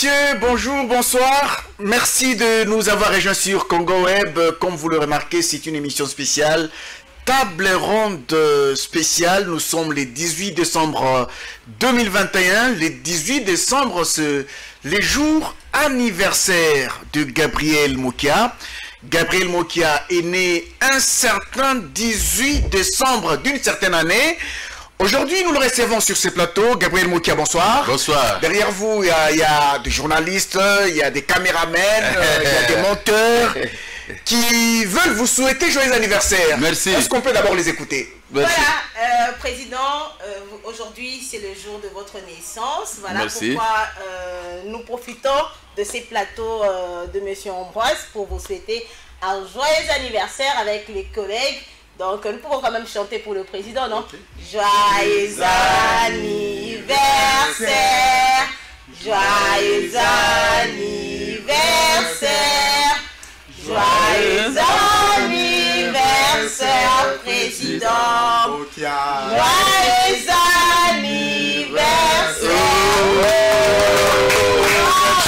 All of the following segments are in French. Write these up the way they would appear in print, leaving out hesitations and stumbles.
messieurs, bonjour, bonsoir. Merci de nous avoir rejoints sur Congo Web. Comme vous le remarquez, c'est une émission spéciale. Table ronde spéciale. Nous sommes le 18 décembre 2021. Le 18 décembre, c'est les jours anniversaires de Gabriel Mokia. Gabriel Mokia est né un certain 18 décembre d'une certaine année. Aujourd'hui, nous le recevons sur ce plateau. Gabriel Mokia, bonsoir. Bonsoir. Derrière vous, il y a des journalistes, il y a des caméramans, il y a des monteurs qui veulent vous souhaiter joyeux anniversaire. Merci. Est-ce qu'on peut d'abord les écouter? Merci. Voilà, Président, aujourd'hui c'est le jour de votre naissance. Voilà. Merci. Pourquoi nous profitons de ces plateaux de Monsieur Ambroise pour vous souhaiter un joyeux anniversaire avec les collègues. Donc nous pouvons quand même chanter pour le président, non? Okay. Joyeux anniversaire, joyeux anniversaire, joyeux anniversaire, président. Joyeux anniversaire.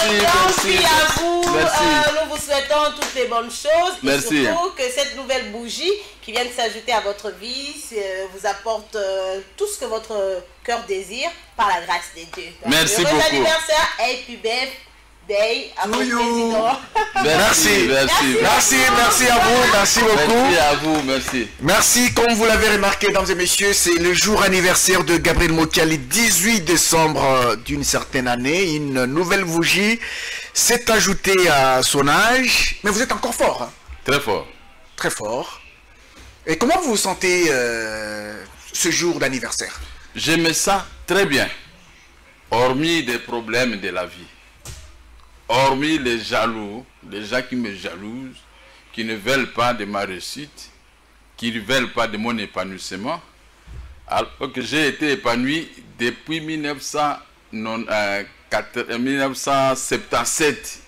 Merci à vous. Nous vous souhaitons toutes les bonnes choses. Merci. Et surtout que cette nouvelle bougie qui vient de s'ajouter à votre vie vous apporte tout ce que votre cœur désire par la grâce des dieux. Donc, merci beaucoup. Heureux anniversaire et puis birthday à votre président. Merci. Merci à vous. Merci beaucoup. Merci à vous. Merci. Merci. Comme vous l'avez remarqué, mesdames et messieurs, c'est le jour anniversaire de Gabriel Mokia, le 18 décembre d'une certaine année. Une nouvelle bougie s'est ajoutée à son âge. Mais vous êtes encore fort. Hein? Très fort. Très fort. Et comment vous vous sentez ce jour d'anniversaire? J'aime ça très bien. Hormis des problèmes de la vie. Hormis les jaloux, les gens qui me jalousent, qui ne veulent pas de ma réussite, qui ne veulent pas de mon épanouissement, alors que j'ai été épanoui depuis 1977.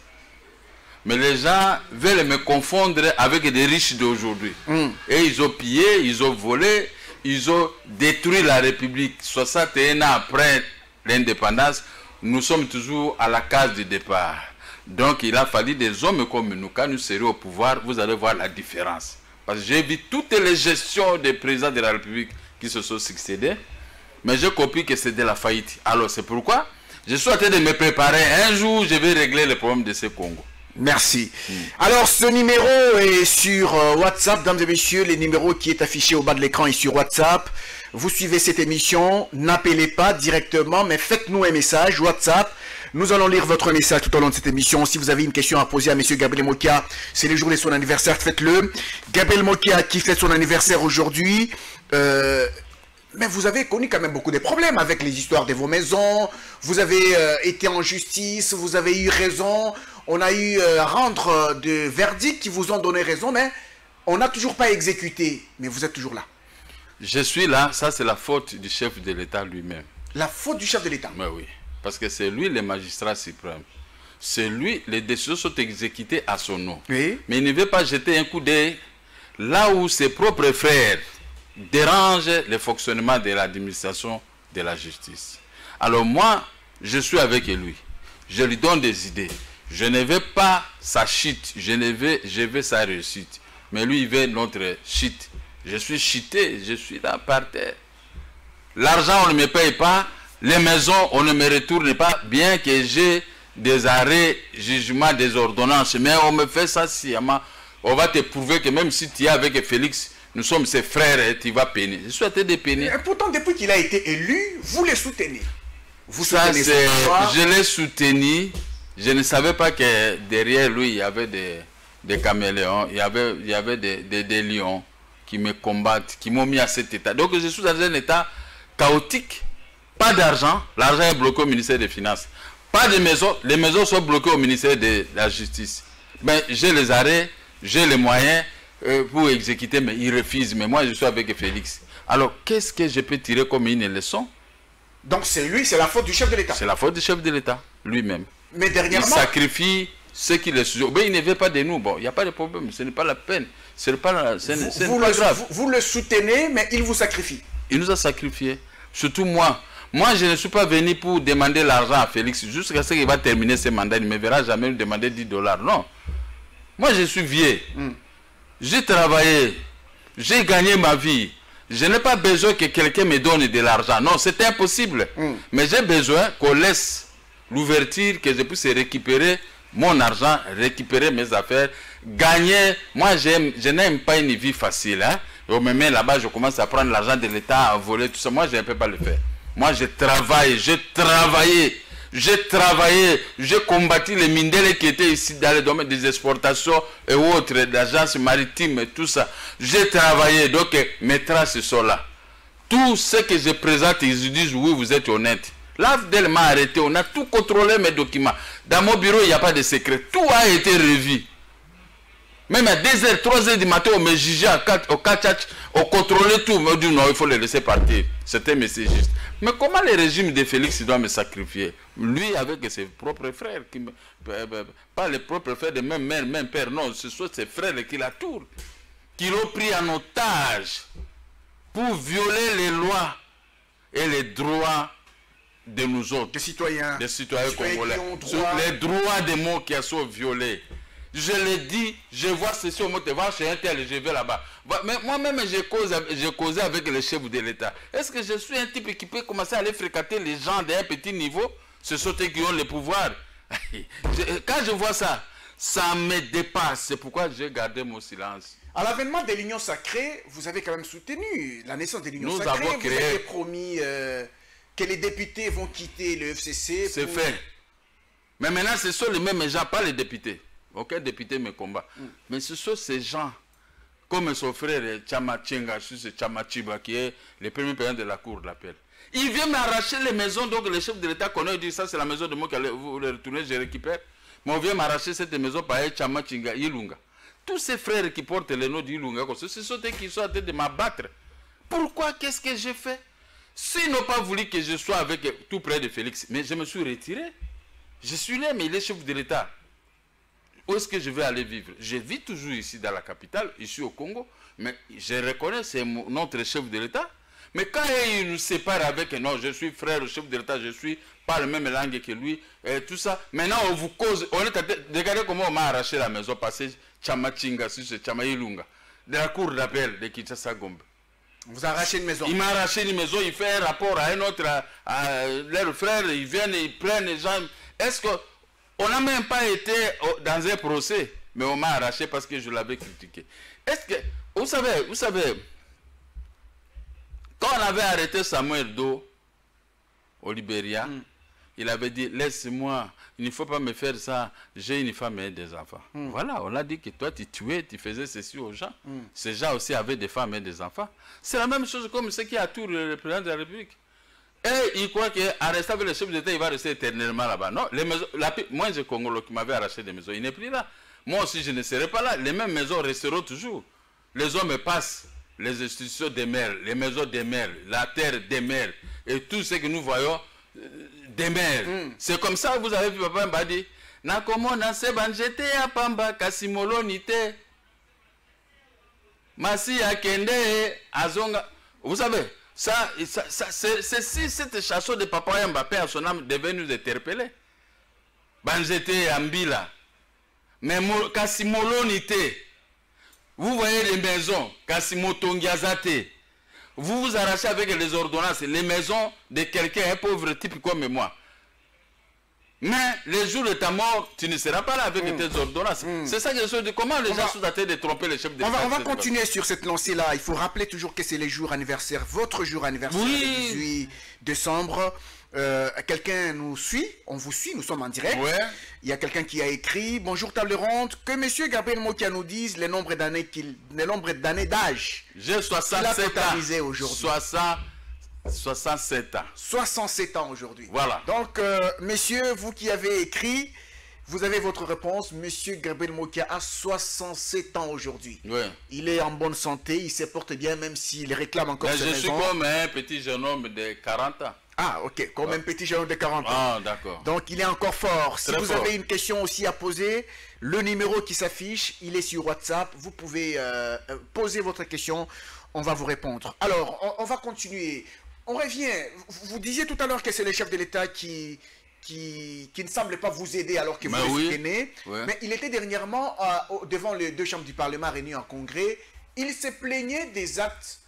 Mais les gens veulent me confondre avec des riches d'aujourd'hui. Et ils ont pillé, ils ont volé, ils ont détruit la République. 61 ans après l'indépendance, nous sommes toujours à la case du départ. Donc il a fallu des hommes comme nous. Quand nous serons au pouvoir, vous allez voir la différence. Parce que j'ai vu toutes les gestions des présidents de la République qui se sont succédés. Mais j'ai compris que c'est de la faillite. Alors c'est pourquoi je suis en train de me préparer. Un jour, je vais régler le problème de ce Congo. Merci. Alors ce numéro est sur WhatsApp, mesdames et messieurs. Le numéro qui est affiché au bas de l'écran est sur WhatsApp. Vous suivez cette émission, n'appelez pas directement, mais faites-nous un message WhatsApp. Nous allons lire votre message tout au long de cette émission. Si vous avez une question à poser à M. Gabriel Mokia, c'est le jour de son anniversaire, faites-le. Gabriel Mokia qui fête son anniversaire aujourd'hui. Mais vous avez connu quand même beaucoup de problèmes avec les histoires de vos maisons. Vous avez été en justice, vous avez eu raison. On a eu à rendre des verdicts qui vous ont donné raison, mais on n'a toujours pas exécuté. Mais vous êtes toujours là. Je suis là, ça c'est la faute du chef de l'État lui-même. La faute du chef de l'État? Mais oui, parce que c'est lui le magistrat suprême. C'est lui, les décisions sont exécutées à son nom. Oui. Mais il ne veut pas jeter un coup d'œil là où ses propres frères dérangent le fonctionnement de l'administration de la justice. Alors moi, je suis avec lui. Je lui donne des idées. Je ne veux pas sa chute, je veux sa réussite. Mais lui, il veut notre chute. Je suis chuté, je suis là par terre. L'argent, on ne me paye pas. Les maisons, on ne me retourne pas. Bien que j'ai des arrêts, jugements, des ordonnances. Mais on me fait ça sciemment. On va te prouver que même si tu es avec Félix, nous sommes ses frères et tu vas peiner. Je suis en train de peiner. Et pourtant, depuis qu'il a été élu, vous les soutenez. Vous ça, soutenez je l'ai soutenu. Je ne savais pas que derrière lui, il y avait des caméléons, il y avait des lions qui me combattent, qui m'ont mis à cet état. Donc je suis dans un état chaotique. Pas d'argent, l'argent est bloqué au ministère des Finances. Pas de maison, les maisons sont bloquées au ministère de la Justice. Mais j'ai les arrêts, j'ai les moyens pour exécuter, mais ils refusent. Mais moi, je suis avec Félix. Alors, qu'est-ce que je peux tirer comme une leçon? Donc c'est lui, c'est la faute du chef de l'État. C'est la faute du chef de l'État, lui-même. Mais dernièrement... Il sacrifie ceux qui le suivent. Mais il ne veut pas de nous. Bon, il n'y a pas de problème, ce n'est pas la peine. Ce n'est pas grave. Vous le soutenez, mais il vous sacrifie. Il nous a sacrifiés. Surtout moi. Moi, je ne suis pas venu pour demander l'argent à Félix. Jusqu'à ce qu'il va terminer ses mandats, il ne me verra jamais me demander 10 $. Non. Moi, je suis vieux. J'ai travaillé. J'ai gagné ma vie. Je n'ai pas besoin que quelqu'un me donne de l'argent. Non, c'est impossible. Mais j'ai besoin qu'on laisse l'ouverture, que je puisse récupérer mon argent, récupérer mes affaires, gagner. Moi, je n'aime pas une vie facile. Hein? On me met là-bas, je commence à prendre l'argent de l'État, à voler, tout ça. Moi, je ne peux pas le faire. Moi, j'ai travaillé, j'ai combattu les mindels qui étaient ici dans le domaine des exportations et autres, d'agences maritimes et tout ça. J'ai travaillé, donc mes traces sont là. Tout ce que je présente, ils disent oui, vous êtes honnête. L'AFDEL m'a arrêté, on a tout contrôlé mes documents. Dans mon bureau, il n'y a pas de secret. Tout a été revu. Même à 2h, 3h du matin, on me jugeait au Kachach, on contrôlait tout. On me dit non, il faut le laisser partir. C'était messagiste. Mais comment le régime de Félix doit me sacrifier? Lui, avec ses propres frères, pas les propres frères de même mère, même père, non, ce sont ses frères qui la tournent, qui l'ont pris en otage pour violer les lois et les droits de nous autres, des citoyens congolais. Les droits des mots qui sont violés. Je le dis, je vois ceci au mot, tu vas chez un tel, je vais là-bas. Mais moi-même, j'ai causé avec le chef de l'État. Est-ce que je suis un type qui peut commencer à aller fréquenter les gens d'un petit niveau? Ce sont eux qui ont le pouvoir. Quand je vois ça, ça me dépasse. C'est pourquoi j'ai gardé mon silence. À l'avènement de l'Union Sacrée, vous avez quand même soutenu la naissance de l'Union Sacrée. Vous avez promis que les députés vont quitter le FCC. C'est fait. Mais maintenant, ce sont les mêmes gens, pas les députés. Aucun député me combat. Mais ce sont ces gens, comme son frère Chama Tchenga, Chama Chiba, qui est le premier président de la Cour d'appel. Il vient m'arracher les maisons, donc le chef de l'État connaît, il dit ça c'est la maison de moi qui allait vous le retourner, je récupère. Mais on vient m'arracher cette maison par Chama Tchenga, Ilunga. Tous ces frères qui portent le nom d'Ilunga, ce sont eux qui sont en train de m'abattre. Pourquoi? Qu'est-ce que j'ai fait? S'ils n'ont pas voulu que je sois avec tout près de Félix, mais je me suis retiré. Je suis né, mais il est chef de l'État. Où est-ce que je vais aller vivre? Je vis toujours ici dans la capitale, ici au Congo, mais je reconnais, c'est notre chef de l'État. Mais quand il nous sépare avec, non, je suis frère au chef de l'État, je suis pas la même langue que lui, et tout ça, maintenant on vous cause, on est regardez comment on m'a arraché la maison, passé Chama Tchinga, c'est Chama Ilunga, de la cour d'appel de Kinshasa Gombe. Vous arrachez une maison? Il m'a arraché une maison, il fait un rapport à un autre, à leur frère, ils viennent, ils prennent les gens. Est-ce que on n'a même pas été dans un procès, mais on m'a arraché parce que je l'avais critiqué. Est-ce que, vous savez, quand on avait arrêté Samuel Doe au Libéria, il avait dit, laisse-moi, il ne faut pas me faire ça, j'ai une femme et des enfants. Voilà, on a dit que toi tu tuais, tu faisais ceci aux gens. Ces gens aussi avaient des femmes et des enfants. C'est la même chose comme ce qui a tout le président de la République. Et il croit qu'en restant avec le chef d'État, il va rester éternellement là-bas. Non, les maisons, moi j'ai Congolo qui m'avait arraché des maisons, il n'est plus là. Moi aussi je ne serai pas là, les mêmes maisons resteront toujours. Les hommes passent, les institutions demeurent, les maisons demeurent, la terre demeure, et tout ce que nous voyons demeure. C'est comme ça que vous avez vu Papa Mbadi. Nakomona sebanjete ya pamba kasimolo nite. Masi akende azonga. Vous savez, c'est si cette chanson de Papa Mbappé à son âme devait nous interpeller. Banjete Ambila. Mais kasimolo nite. Vous voyez les maisons, Kasimotongiazate. Vous vous arrachez avec les ordonnances, les maisons de quelqu'un, un pauvre type comme moi. Mais les jours de ta mort, tu ne seras pas là avec tes ordonnances. C'est ça que je dis. Comment les gens sont en train de tromper les chefs d'État? On va continuer sur cette lancée-là. Il faut rappeler toujours que c'est les jours anniversaires, votre jour anniversaire, le 18 décembre. Quelqu'un nous suit, on vous suit, nous sommes en direct. Il y a quelqu'un qui a écrit: bonjour table ronde, que monsieur Gabriel Mokia nous dise le nombre d'années d'âge. J'ai 67 ans aujourd'hui. 67 ans. 67 ans aujourd'hui. Voilà. Donc, messieurs, vous qui avez écrit, vous avez votre réponse. Monsieur Gabriel Mokia a 67 ans aujourd'hui. Il est en bonne santé, il se porte bien, même s'il réclame encore ses maisons. Je suis comme un petit jeune homme de 40 ans. Ah, ok, comme un petit jeune homme de 40 ans. Ah, d'accord. Donc, il est encore fort. Si vous avez une question aussi à poser, le numéro qui s'affiche, il est sur WhatsApp. Vous pouvez poser votre question, on va vous répondre. Alors, on va continuer. on revient. Vous disiez tout à l'heure que c'est le chef de l'État qui ne semble pas vous aider alors que vous le soutenez. Oui. Mais il était dernièrement devant les deux chambres du Parlement réunies en congrès. Il se plaignait des actes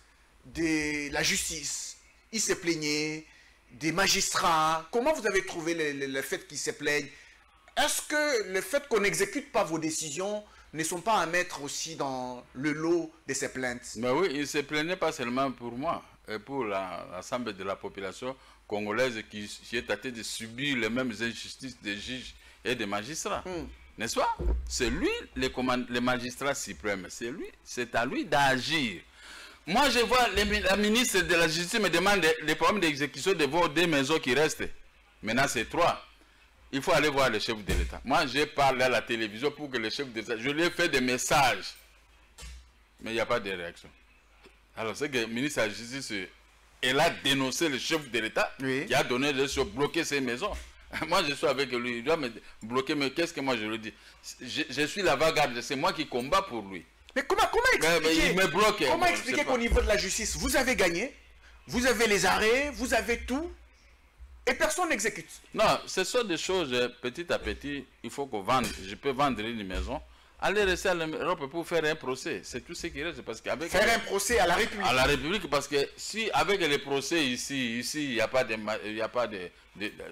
de la justice. Il se plaignait des magistrats. Comment vous avez trouvé le fait qu'ils se plaignent? Est-ce que le fait qu'on n'exécute pas vos décisions ne sont pas à mettre aussi dans le lot de ces plaintes? Ben oui, il ne se plaignait pas seulement pour moi, et pour l'ensemble de la population congolaise qui est tâtée de subir les mêmes injustices des juges et des magistrats. N'est-ce pas? C'est lui, les magistrats suprêmes, c'est à lui d'agir. Moi, je vois la ministre de la Justice me demande les problèmes d'exécution de vos 2 maisons qui restent. Maintenant, c'est 3. Il faut aller voir le chef de l'État. Moi, j'ai parlé à la télévision pour que le chef de l'État... Je lui ai fait des messages. Mais il n'y a pas de réaction. Alors, c'est que le ministre de la Justice, elle a dénoncé le chef de l'État qui a donné de se bloquer ces maisons. Moi, je suis avec lui. Il doit me bloquer. Mais qu'est-ce que moi, je lui dis? Je suis l'avant-garde. C'est moi qui combats pour lui. Mais comment expliquer, il me bloque, comment expliquer qu'au niveau de la justice, vous avez gagné, vous avez les arrêts, vous avez tout, et personne n'exécute? Non, ce sont des choses, petit à petit, il faut qu'on vende. Je peux vendre une maison, aller rester à l'Europe pour faire un procès. C'est tout ce qui reste. Parce qu'avec faire un procès à la République? À la République, parce que si avec les procès ici il n'y a pas de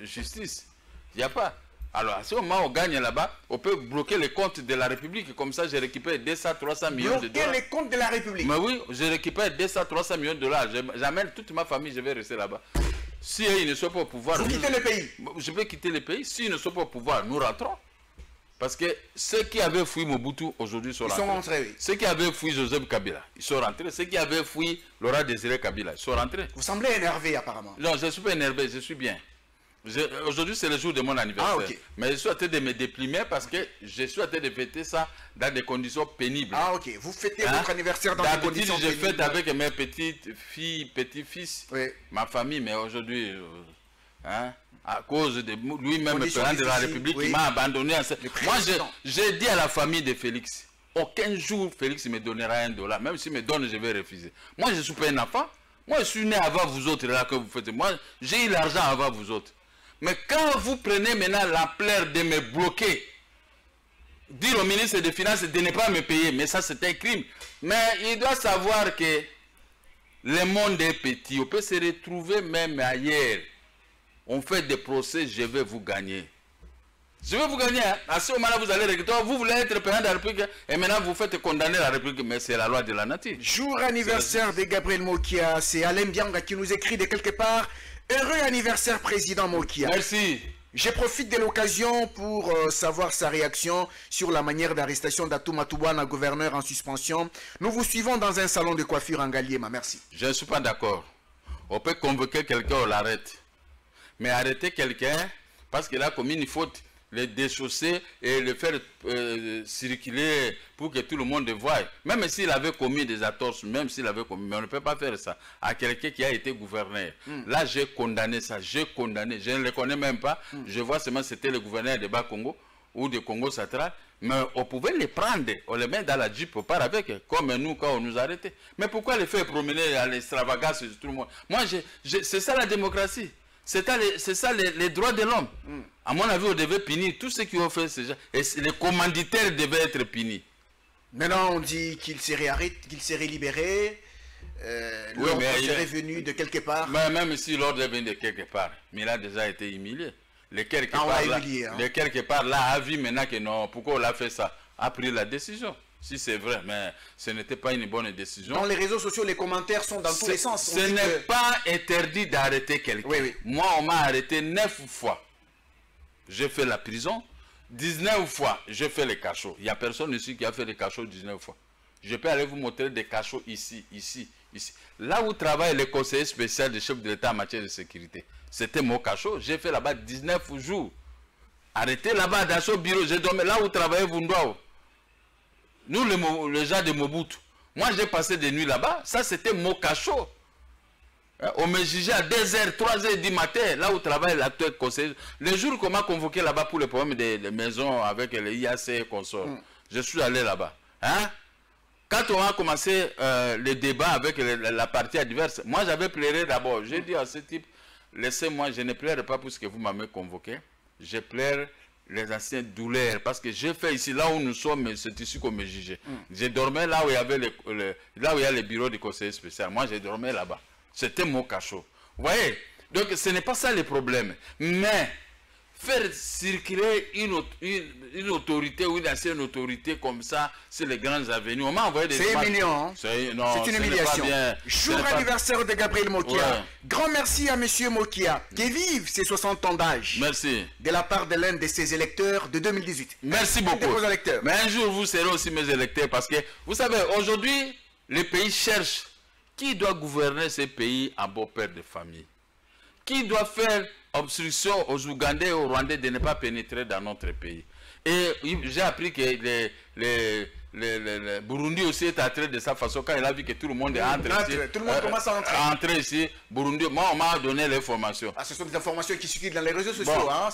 justice, il n'y a pas. Alors, à ce moment où on gagne là-bas, on peut bloquer les comptes de la République. Comme ça, je récupère 200-300 millions de dollars. Bloquer les comptes de la République? Mais oui, je récupère 200-300 millions de dollars. J'amène toute ma famille, je vais rester là-bas. Si ils ne sont pas au pouvoir... Vous quittez le pays? Je vais quitter le pays. S'ils ne sont pas au pouvoir, nous rentrons. Parce que ceux qui avaient fui Mobutu, aujourd'hui, sont rentrés. Ils sont rentrés, oui. Ceux qui avaient fui Joseph Kabila, ils sont rentrés. Ceux qui avaient fui Laurent Désiré Kabila, ils sont rentrés. Vous semblez énervé, apparemment. Non, je ne suis pas énervé, je suis bien. Aujourd'hui, c'est le jour de mon anniversaire. Ah, okay. Mais je suis en train de me déprimer parce que je suis en train de fêter ça dans des conditions pénibles. Ah, ok. Vous fêtez votre anniversaire dans des conditions pénibles? Je fête avec mes petites filles, petits-fils, ma famille, mais aujourd'hui, à cause de lui-même, le président de la République, qui m'a abandonné. Moi, j'ai dit à la famille de Félix, aucun jour Félix me donnera $1. Même s'il me donne, je vais refuser. Moi, je ne suis pas un enfant. Moi, je suis né avant vous autres, là, que vous faites. Moi, j'ai eu l'argent avant vous autres. Mais quand vous prenez maintenant l'ampleur de me bloquer, dire au ministre des Finances de ne pas me payer, mais ça c'est un crime. Mais il doit savoir que le monde est petit. On peut se retrouver même ailleurs. On fait des procès, je vais vous gagner. Je vais vous gagner. Hein. À ce moment-là, vous allez regretter. Vous voulez être président de la République et maintenant vous faites condamner la République. Mais c'est la loi de la nature. Jour anniversaire de Gabriel Mokia. C'est Alain Bianga qui nous écrit de quelque part. Heureux anniversaire, président Mokia. Merci. Je profite de l'occasion pour savoir sa réaction sur la manière d'arrestation d'Atouma Toubouana, gouverneur en suspension. Nous vous suivons dans un salon de coiffure en Galiema. Merci. Je ne suis pas d'accord. On peut convoquer quelqu'un, on l'arrête. Mais arrêter quelqu'un parce qu'il a commis une faute, le déchausser et le faire circuler pour que tout le monde le voie. Même s'il avait commis des atorces, même s'il avait commis, mais on ne peut pas faire ça à quelqu'un qui a été gouverneur. Là, j'ai condamné ça, j'ai condamné. Je ne le connais même pas. Je vois seulement c'était le gouverneur de Bas-Congo ou de Congo central. Mais on pouvait les prendre, on les met dans la Jeep, on part avec, comme nous quand on nous arrêtait. Mais pourquoi les faire promener à l'extravagance de tout le monde? Moi, c'est ça la démocratie. C'est ça les droits de l'homme. À mon avis, on devait punir tous ceux qui ont fait ce genre. Et les commanditaires devaient être punis. Maintenant, on dit qu'il serait libéré. L'ordre serait venu de quelque part. Mais même si l'ordre est venu de quelque part, mais il a déjà été humilié. Les quelque part là a vu maintenant que non, pourquoi on l'a fait ça? A pris la décision. Si c'est vrai, mais ce n'était pas une bonne décision. Dans les réseaux sociaux, les commentaires sont dans tous les sens. Ce n'est pas interdit d'arrêter quelqu'un. Oui. Moi, on m'a arrêté 9 fois. J'ai fait la prison. 19 fois, j'ai fait les cachots. Il n'y a personne ici qui a fait les cachots 19 fois. Je peux aller vous montrer des cachots ici. Là où travaille le conseiller spécial du chef de l'État en matière de sécurité, c'était mon cachot. J'ai fait là-bas 19 jours. Arrêté là-bas dans ce bureau. J'ai dormi là où travaillait Vundouao. Nous, les gens de Mobutu, moi j'ai passé des nuits là-bas, ça c'était mon cachot. On me jugeait à 2h, 3h du matin, là où travaille l'actuel conseiller. Les jours qu'on m'a convoqué là-bas pour les problèmes des maisons avec les IAC et consorts, je suis allé là-bas. quand on a commencé le débat avec la partie adverse, moi j'avais pleuré d'abord. J'ai dit à ce type, laissez-moi, je ne pleure pas pour ce que vous m'avez convoqué. Je pleure les anciennes douleurs, parce que j'ai fait ici, là où nous sommes, c'est ici qu'on me jugeait. Je dormais là où il y avait là où il y a les bureaux du conseiller spécial. Moi, je dormais là-bas. C'était mon cachot. Vous voyez? Donc, ce n'est pas ça le problème. Mais faire circuler une autorité ou une ancienne autorité comme ça sur les grandes avenues. On m'a envoyé des... C'est mignon. Hein? C'est une humiliation. Jour anniversaire de Gabriel Mokia. Ouais. Grand merci à monsieur Mokia, qui vive ses 60 ans d'âge. Merci. De la part de l'un de ses électeurs de 2018. Merci beaucoup. Mais un jour, vous serez aussi mes électeurs, parce que, vous savez, aujourd'hui, les pays cherchent qui doit gouverner ces pays en beau père de famille. Qui doit faire obstruction aux Ougandais et aux Rwandais de ne pas pénétrer dans notre pays. Et j'ai appris que le Burundi aussi est entré de sa façon quand il a vu que tout le monde est entré ici. Tout le monde commence à entrer ici. Burundi, moi on m'a donné l'information. Ah, ce sont des informations qui circulent dans les réseaux sociaux. Bon, hein,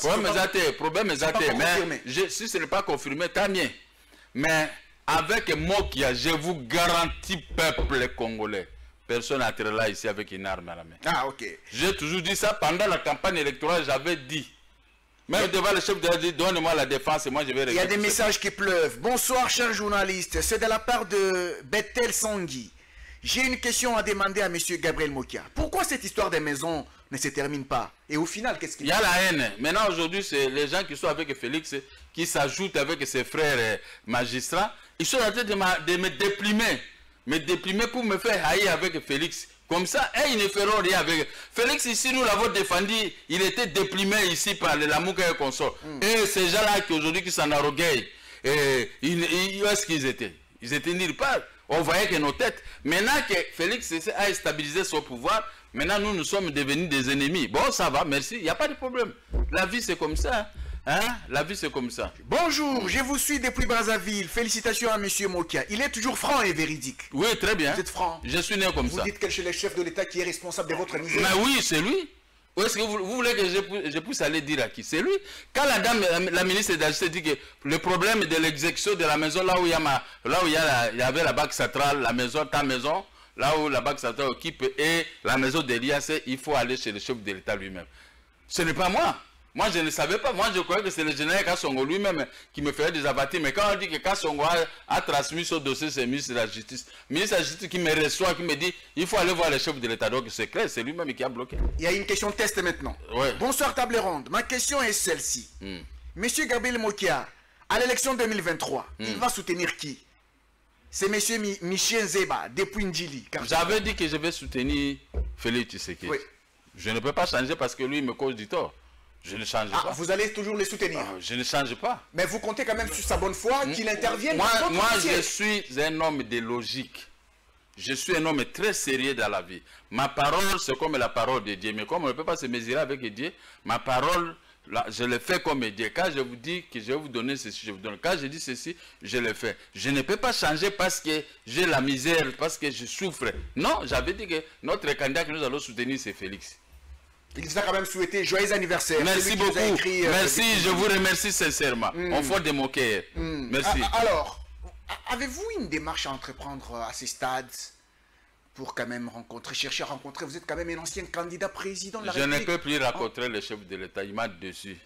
problème est mais si ce n'est pas confirmé, tant mieux. Mais avec Mokia, je vous garantis, peuple congolais, personne n'entre là ici avec une arme à la main. Ah, ok. J'ai toujours dit ça pendant la campagne électorale, j'avais dit. Même devant le chef de la dit, donne-moi la défense et moi je vais... Il y a des messages qui pleuvent. Bonsoir, chers journalistes. C'est de la part de Bethel Sangui. J'ai une question à demander à monsieur Gabriel Mokia. Pourquoi cette histoire des maisons ne se termine pas? Et au final, qu'est-ce qu'il y a? Il y a la haine. Maintenant, aujourd'hui, c'est les gens qui sont avec Félix, qui s'ajoutent avec ses frères magistrats. Ils sont en train de me déprimer. Me déprimer pour me faire haïr avec Félix. Comme ça, ils ne feront rien avec... Félix, ici, nous l'avons défendu. Il était déprimé ici par les Lamouka et consorts. Et ces gens-là qui aujourd'hui qui s'en arroguaient, où est-ce qu'ils étaient? Ils étaient nulle part. On voyait que nos têtes... Maintenant que Félix a stabilisé son pouvoir, maintenant nous sommes devenus des ennemis. Bon, ça va, merci. Il n'y a pas de problème. La vie, c'est comme ça. Hein? La vie, c'est comme ça. Bonjour, je vous suis depuis Brazzaville. Félicitations à monsieur Mokia. Il est toujours franc et véridique. Oui, très bien. Vous êtes franc. Je suis né comme ça. Vous dites que c'est le chef de l'État qui est responsable de votre misère. Mais oui, c'est lui. Où est-ce que vous voulez que je puisse aller dire à qui? C'est lui. Quand la dame, la ministre de la Justice dit que le problème de l'exécution de la maison, là où il y avait la banque centrale, la maison, ta maison, là où la banque centrale occupe, et la maison de l'IAC, il faut aller chez le chef de l'État lui-même. Ce n'est pas moi. Moi, je ne savais pas. Moi, je croyais que c'est le général Kassongo lui-même qui me faisait des abattis. Mais quand on dit que Kassongo a transmis ce dossier, c'est le ministre de la Justice. Le ministre de la Justice qui me reçoit, qui me dit, il faut aller voir le chef de l'État. Donc, c'est clair, c'est lui-même qui a bloqué. Il y a une question test maintenant. Ouais. Bonsoir, table ronde. Ma question est celle-ci. Monsieur Gabriel Mokia, à l'élection 2023, il va soutenir qui? C'est monsieur Michel Zeba, depuis Ndjili. J'avais dit que je vais soutenir Félix Tshisekedi. Oui. Je ne peux pas changer parce que lui, il me cause du tort. Je ne change pas. Vous allez toujours les soutenir? Je ne change pas. Mais vous comptez quand même sur sa bonne foi qu'il intervienne? Moi, je suis un homme de logique. Je suis un homme très sérieux dans la vie. Ma parole, c'est comme la parole de Dieu. Mais comme on ne peut pas se mesurer avec Dieu, ma parole, là, je le fais comme Dieu. Quand je vous dis que je vais vous donner ceci, je vous donne. Quand je dis ceci, je le fais. Je ne peux pas changer parce que j'ai la misère, parce que je souffre. Non, j'avais dit que notre candidat que nous allons soutenir, c'est Félix. Il vous a quand même souhaité joyeux anniversaire. Merci beaucoup. Merci, je vous remercie sincèrement. On faut de mon cœur. Merci. Alors, avez-vous une démarche à entreprendre à ces stades pour quand même chercher à rencontrer? Vous êtes quand même un ancien candidat président de la République. Je ne peux plus rencontrer le chef de l'État. Il m'a déçu.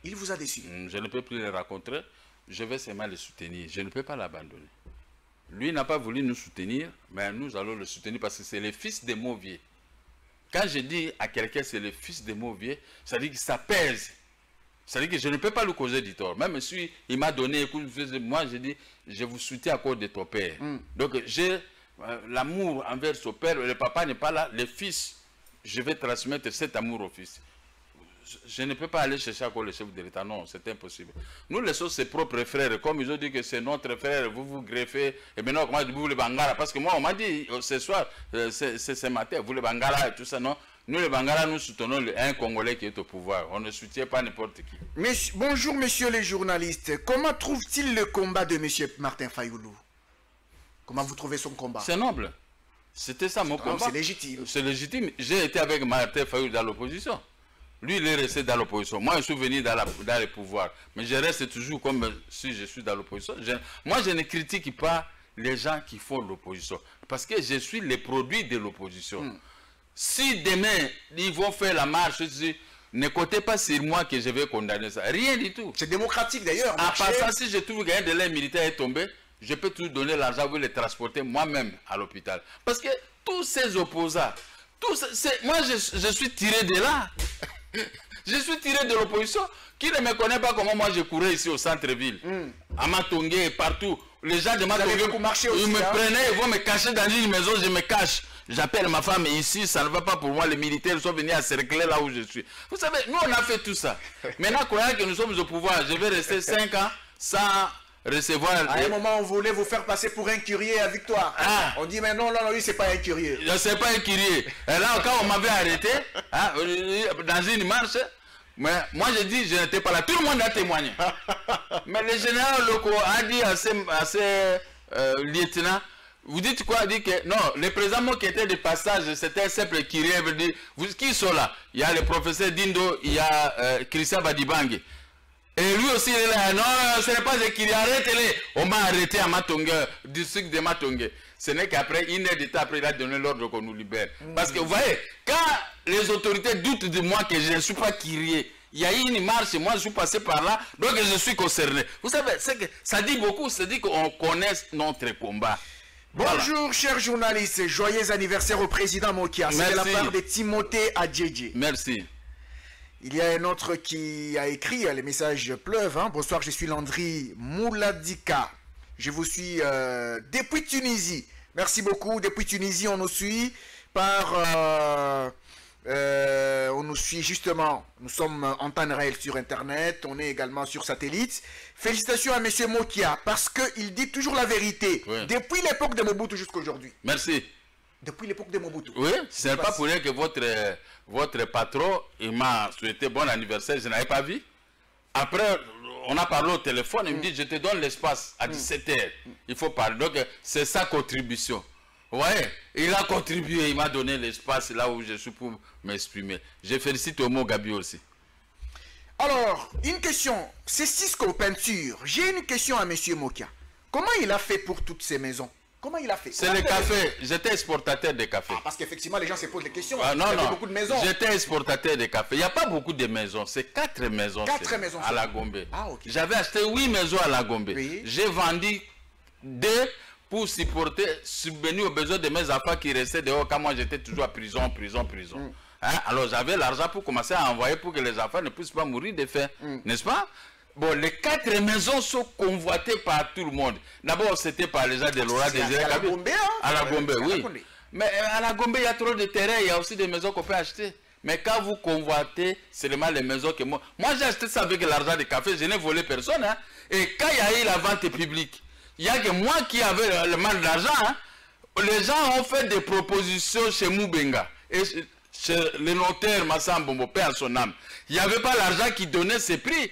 Il vous a déçu? Je ne peux plus le rencontrer. Je vais seulement le soutenir. Je ne peux pas l'abandonner. Lui n'a pas voulu nous soutenir, mais nous allons le soutenir parce que c'est le fils de Mauvier. Quand je dis à quelqu'un c'est le fils de Mauvier, ça dit que ça pèse. Ça dit que je ne peux pas lui causer du tort. Même si il m'a donné, écoute, moi je dis, je vous soutiens à cause de ton père. Donc j'ai l'amour envers son père, le papa n'est pas là, le fils, je vais transmettre cet amour au fils. Je ne peux pas aller chercher encore le chef de l'État, non, c'est impossible. Nous laissons ses propres frères, comme ils ont dit que c'est notre frère, vous vous greffez, et maintenant, comment vous les Bangala, parce que moi, on m'a dit ce soir, c'est ce matin, vous les Bangala et tout ça, non. Nous, les Bangala, nous soutenons un Congolais qui est au pouvoir, on ne soutient pas n'importe qui. Bonjour, messieurs les journalistes, comment trouve-t-il le combat de monsieur Martin Fayoulou? Comment vous trouvez son combat? C'est noble, c'était ça mon combat. C'est légitime. C'est légitime, j'ai été avec Martin Fayoulou dans l'opposition. Lui, il est resté dans l'opposition. Moi, je suis venu dans le pouvoir. Mais je reste toujours comme si je suis dans l'opposition. Moi, je ne critique pas les gens qui font l'opposition. Parce que je suis le produit de l'opposition. Si demain, ils vont faire la marche, ne comptez pas sur moi que je vais condamner ça. Rien du tout. C'est démocratique d'ailleurs. À part ça, si je trouve qu'un de leurs militaires est tombé, je peux toujours donner l'argent pour les transporter moi-même à l'hôpital. Parce que tous ces opposants, moi je suis tiré de là. Je suis tiré de l'opposition. Qui ne me connaît pas comment moi je courais ici au centre-ville, à Matongué, partout. Les gens de Matongué, ils me prenaient, ils vont me cacher dans une maison, je me cache. J'appelle ma femme ici, ça ne va pas pour moi, les militaires sont venus à cercler là où je suis. Vous savez, nous on a fait tout ça. Maintenant, croyant que nous sommes au pouvoir, je vais rester 5 ans sans recevoir... À un moment, on voulait vous faire passer pour un curier à Victoire. On dit, mais non, lui, c'est pas un curier. C'est pas un curier. Et là, quand on m'avait arrêté, dans une marche, mais moi je dis, je n'étais pas là. Tout le monde a témoigné. Mais le général Loko a dit à ses lieutenants, vous dites quoi? Il dit que non, les présidents qui étaient de passage, c'était un simple curier. Il dit, qui sont là? Il y a le professeur Dindo, il y a Christian Badibangue. Et lui aussi, il est là. Non, ce n'est pas un curier, arrêtez-les. On m'a arrêté à Matongue, district de Matongue. Ce n'est qu'après, une heure de temps après, il a donné l'ordre qu'on nous libère. Parce que vous voyez, quand les autorités doutent de moi que je ne suis pas curier, il y a eu une marche, moi je suis passé par là, donc je suis concerné. Vous savez, que ça dit beaucoup, ça dit qu'on connaît notre combat. Bonjour, voilà. Chers journalistes, joyeux anniversaire au président Mokia. C'est de la part de Timothée Adjedje. Merci. Il y a un autre qui a écrit, les messages pleuvent. Bonsoir, je suis Landry Mouladika. Je vous suis depuis Tunisie. Merci beaucoup. Depuis Tunisie, on nous suit par... on nous suit justement, nous sommes en temps réel sur Internet, on est également sur satellite. Félicitations à M. Mokia, parce qu'il dit toujours la vérité, depuis l'époque de Mobutu jusqu'à aujourd'hui. Merci. Depuis l'époque de Mobutu. Oui, ce n'est pas pour rien que votre patron, il m'a souhaité bon anniversaire, je n'avais pas vu. Après, on a parlé au téléphone, il me dit, je te donne l'espace à 17 h. Il faut parler. Donc, c'est sa contribution. Ouais, il a contribué, il m'a donné l'espace là où je suis pour m'exprimer. Je félicite Omo Gabi aussi. Alors, une question, c'est Cisco Peinture. J'ai une question à M. Mokia. Comment il a fait pour toutes ces maisons? Comment il a fait? C'est le café. J'étais exportateur de café. Parce qu'effectivement, les gens se posent des questions. Non, il y avait beaucoup de maisons. J'étais exportateur de café. Il n'y a pas beaucoup de maisons. C'est 4 maisons. 4 maisons à la Gombe. Okay. J'avais acheté 8 maisons à la Gombe. Oui. J'ai vendu 2 pour subvenir aux besoins de mes enfants qui restaient dehors quand moi j'étais toujours à prison. Alors j'avais l'argent pour commencer à envoyer pour que les enfants ne puissent pas mourir de faim. N'est-ce pas? Bon, les 4 maisons sont convoitées par tout le monde. D'abord, c'était par les gens de Laura Désiré Kabila. À la Gombe, À la Gombe, oui. Mais à la Gombe, il y a trop de terrain, il y a aussi des maisons qu'on peut acheter. Mais quand vous convoitez seulement les maisons que moi j'ai acheté ça avec l'argent de café, je n'ai volé personne. Et quand il y a eu la vente publique, il n'y a que moi qui avais le mal d'argent. Les gens ont fait des propositions chez Moubenga. Et chez le notaire Massamba, mon père, son âme. Il n'y avait pas l'argent qui donnait ces prix.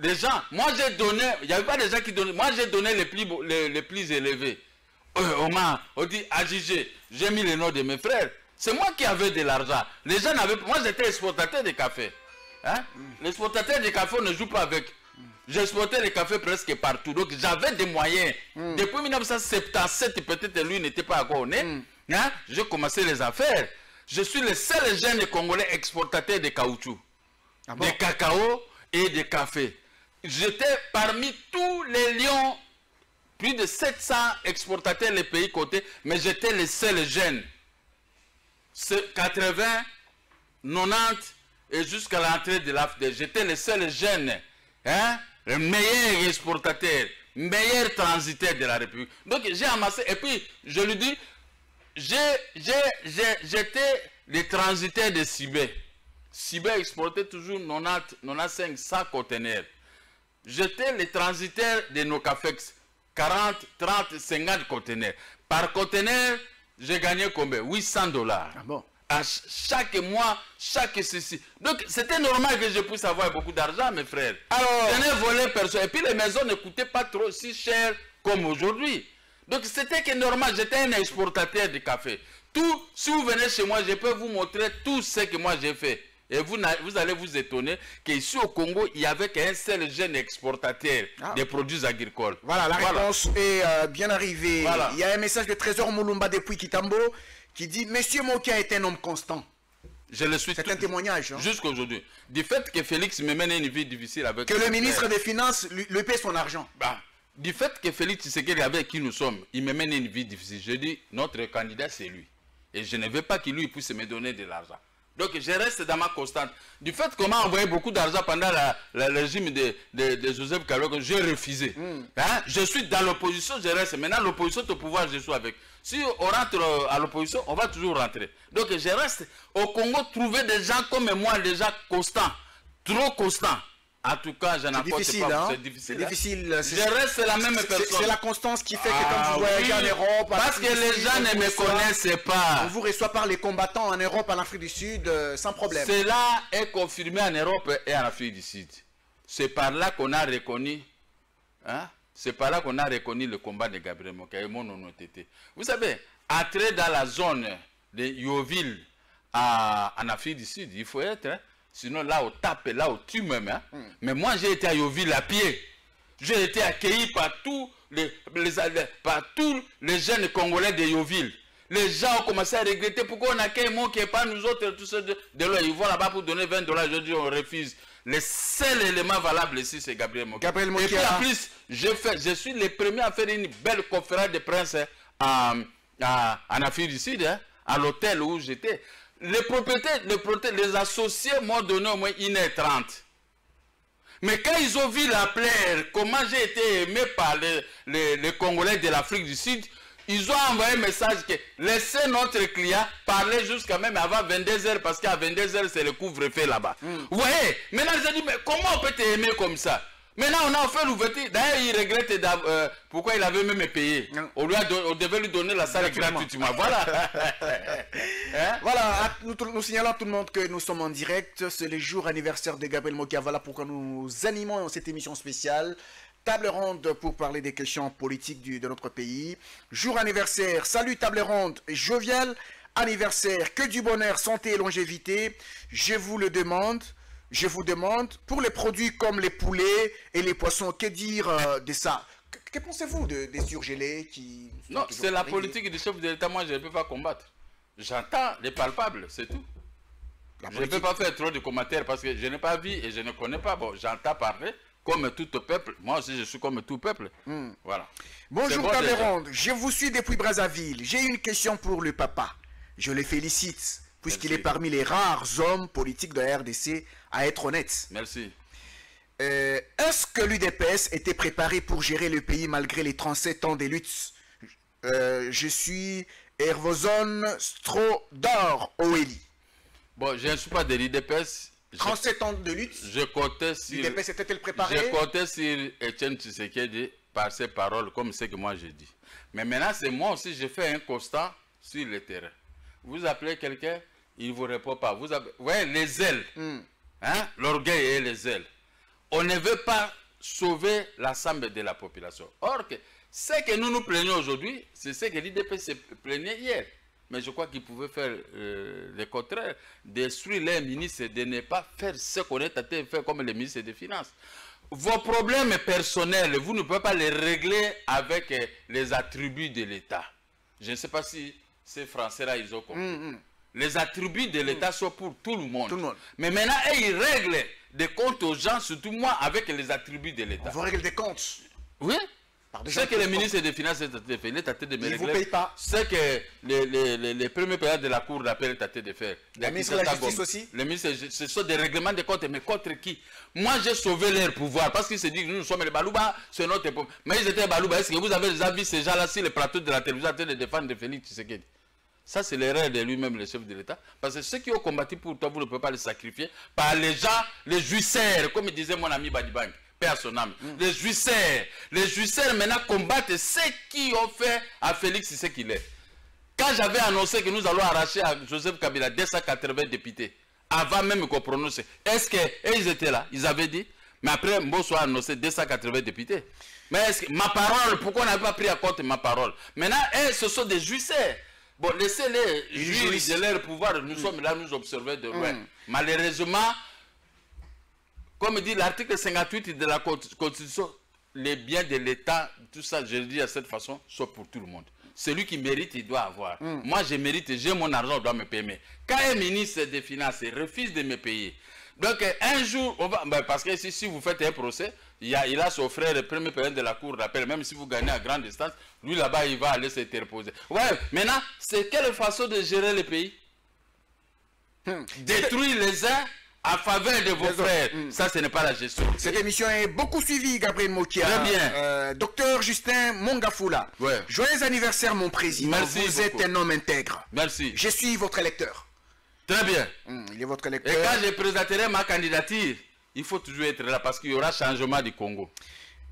Les gens, moi j'ai donné, il n'y avait pas des gens qui donnaient, moi j'ai donné les plus élevés. On dit Adjedje, j'ai mis le nom de mes frères. C'est moi qui avais de l'argent. Les gens n'avaient pas, moi j'étais exportateur de café. L'exportateur de café, on ne joue pas avec. J'exportais le café presque partout. Donc j'avais des moyens. Depuis 1977, peut-être lui n'était pas encore né. J'ai commencé les affaires. Je suis le seul jeune Congolais exportateur de caoutchouc, de cacao et de café. J'étais parmi tous les lions, plus de 700 exportateurs les pays côtés, mais j'étais le seul jeune. 80, 90 et jusqu'à l'entrée de l'AFD, j'étais le seul jeune, le meilleur exportateur, meilleur transitaire de la République. Donc j'ai amassé, et puis je lui dis, j'étais le transitaire de Sibé. Sibé exportait toujours 95, 100 conteneurs. J'étais le transitaire de Nocafex, 40, 30, 50 conteneurs. Par conteneur, j'ai gagné combien? $800. Ah bon? À chaque mois, chaque ceci. Donc c'était normal que je puisse avoir beaucoup d'argent, mes frères. Alors, je n'ai volé personne. Et puis les maisons ne coûtaient pas trop si cher comme aujourd'hui. Donc c'était que normal, j'étais un exportateur de café. Tout, si vous venez chez moi, je peux vous montrer tout ce que moi j'ai fait. Et vous allez vous étonner qu'ici au Congo, il n'y avait qu'un seul jeune exportateur des produits agricoles. Voilà, la réponse est bien arrivée. Voilà. Il y a un message de Trésor Moulumba depuis Kitambo qui dit « Monsieur Mokia est un homme constant ». Je le suis. C'est un témoignage. Hein. Jusqu'à aujourd'hui. Du fait que Félix me mène une vie difficile avec... Que le ministre des Finances lui paie son argent. Bah, du fait que Félix Tshisekedi avec qui nous sommes, il me mène une vie difficile. Je dis, notre candidat, c'est lui. Et je ne veux pas qu'il lui puisse me donner de l'argent. Donc je reste dans ma constante. Du fait qu'on m'a envoyé beaucoup d'argent pendant le régime de Joseph Kabila, j'ai refusé. Hein? Je suis dans l'opposition, je reste. Maintenant, l'opposition au pouvoir, je suis avec. Si on rentre à l'opposition, on va toujours rentrer. Donc je reste au Congo, trouver des gens comme moi, des gens constants, trop constants. En tout cas, je n'en porte pas. C'est difficile. C'est difficile. Je reste la même personne. C'est la constance qui fait que quand vous voyagez en Europe... Parce que les gens ne me connaissent pas. On vous reçoit par les combattants en Europe, en Afrique du Sud, sans problème. Cela est confirmé en Europe et en Afrique du Sud. C'est par là qu'on a reconnu... Hein? C'est par là qu'on a reconnu le combat de Gabriel Mokia et mon honnêteté. Vous savez, entrer dans la zone de Yoville en Afrique du Sud, il faut être... Hein? Sinon, là, on tape, là, on tue même. Hein. Mais moi, j'ai été à Yoville à pied. J'ai été accueilli par tous les jeunes Congolais de Yoville. Les gens ont commencé à regretter pourquoi on accueille moi qui n'est pas nous autres. Tous ceux de là, ils vont là-bas pour donner $20. Je dis, on refuse. Le seul élément valable ici, c'est Gabriel Mokia. Et puis, en plus, je suis le premier à faire une belle conférence de presse en Afrique du Sud, hein, à l'hôtel où j'étais. Les propriétaires, les associés m'ont donné au moins 1h30. Mais quand ils ont vu la plaire, comment j'ai été aimé par les Congolais de l'Afrique du Sud, ils ont envoyé un message que laissez notre client parler jusqu'à même avant 22h, parce qu'à 22h, c'est le couvre-feu là-bas. Vous voyez, maintenant j'ai dit, mais comment on peut t'aimer comme ça? Maintenant, on a fait l'ouverture. D'ailleurs, il regrette pourquoi il avait même payé. On devait lui donner la salle gratuitement. Voilà. Hein? Voilà, nous signalons à tout le monde que nous sommes en direct. C'est le jour anniversaire de Gabriel Mokia. Voilà pourquoi nous animons cette émission spéciale. Table ronde pour parler des questions politiques de notre pays. Jour anniversaire, salut table ronde joviale. Anniversaire, que du bonheur, santé et longévité. Je vous demande, pour les produits comme les poulets et les poissons, que dire de ça? Que pensez-vous des surgelés qui... Non, c'est la politique du chef de l'État, moi je ne peux pas combattre. J'entends les palpables, c'est tout. Je ne peux pas faire trop de commentaires parce que je n'ai pas vu et je ne connais pas. Bon, j'entends parler comme tout peuple. Moi aussi je suis comme tout peuple. Voilà. Bonjour table ronde, je vous suis depuis Brazzaville. J'ai une question pour le papa. Je le félicite, puisqu'il est parmi les rares hommes politiques de la RDC à être honnête. Merci. Est-ce que l'UDPS était préparé pour gérer le pays malgré les 37 ans de lutte? Je suis Hervozon Strodor Oeli. Bon, je ne suis pas de l'UDPS. 37 ans de lutte. Je comptais sur... L'UDPS était-elle préparé? Je comptais sur Etienne Tshisekedi par ses paroles, comme ce que moi j'ai dit. Mais maintenant, c'est moi aussi, je fais un constat sur le terrain. Vous appelez quelqu'un, il ne vous répond pas. Vous voyez, les ailes, hein, l'orgueil et les ailes. On ne veut pas sauver l'ensemble de la population. Or, ce que nous nous plaignons aujourd'hui, c'est ce que l'IDP se plaignait hier. Mais je crois qu'ils pouvaient faire le contraire, détruire les ministres, de ne pas faire ce qu'on est tenté de faire comme les ministres des Finances. Vos problèmes personnels, vous ne pouvez pas les régler avec les attributs de l'État. Je ne sais pas si ces Français-là, ils ont compris. Les attributs de l'État sont pour tout le monde. Mais maintenant, ils règlent des comptes aux gens, surtout moi, avec les attributs de l'État. Vous règlez des comptes? Oui. C'est que le ministre des Finances est tenté de faire. Il est tenté de me régler. Il ne vous paye pas. C'est que les premiers période de la Cour d'appel est tenté de faire. Le ministre de la Justice aussi? Le ministre, ce sont des règlements de comptes, mais contre qui? Moi, j'ai sauvé leur pouvoir parce qu'ils se disent que nous sommes les Balouba, c'est notre peuple. Mais ils étaient Balouba. Est-ce que vous avez déjà vu ces gens-là sur les plateaux de la télévision en train de défendre Félix Tshisekedi? Ça, c'est l'erreur de lui-même, le chef de l'État. Parce que ceux qui ont combattu pour toi, vous ne pouvez pas les sacrifier par les gens, les jouisseurs, comme disait mon ami Badibang, paix à son âme. Les jouisseurs maintenant combattent ceux qui ont fait à Félix ce qu'il est. Quand j'avais annoncé que nous allons arracher à Joseph Kabila 280 députés, avant même qu'on prononce, est-ce qu'ils étaient là? Ils avaient dit. Mais après, Mbosso a annoncé 280 députés. Mais est-ce que ma parole, pourquoi on n'avait pas pris en compte ma parole? Maintenant, ce sont des jouisseurs. Bon, laissez-les jouir de leur pouvoir. Nous sommes là, nous observons de loin. Malheureusement, comme dit l'article 58 de la Constitution, les biens de l'État, tout ça, je le dis de cette façon, sont pour tout le monde. Celui qui mérite, il doit avoir. Moi, je mérite, j'ai mon argent, on doit me payer. Quand un ministre des Finances refuse de me payer, donc un jour, on va, parce que si vous faites un procès, il a son frère, le premier président de la cour d'appel, même si vous gagnez à grande distance, lui là-bas, il va aller s'interposer. Ouais, maintenant, c'est quelle façon de gérer le pays? Détruire les uns à faveur de vos frères. Ça, ce n'est pas la gestion. Cette émission est beaucoup suivie, Gabriel Mokia. Très bien. Docteur Justin Mongafoula. Ouais. Joyeux anniversaire, mon président. Merci vous êtes un homme intègre. Merci. Je suis votre électeur. Très bien. Il est votre électeur. Et quand je présenterai ma candidature, il faut toujours être là parce qu'il y aura changement du Congo.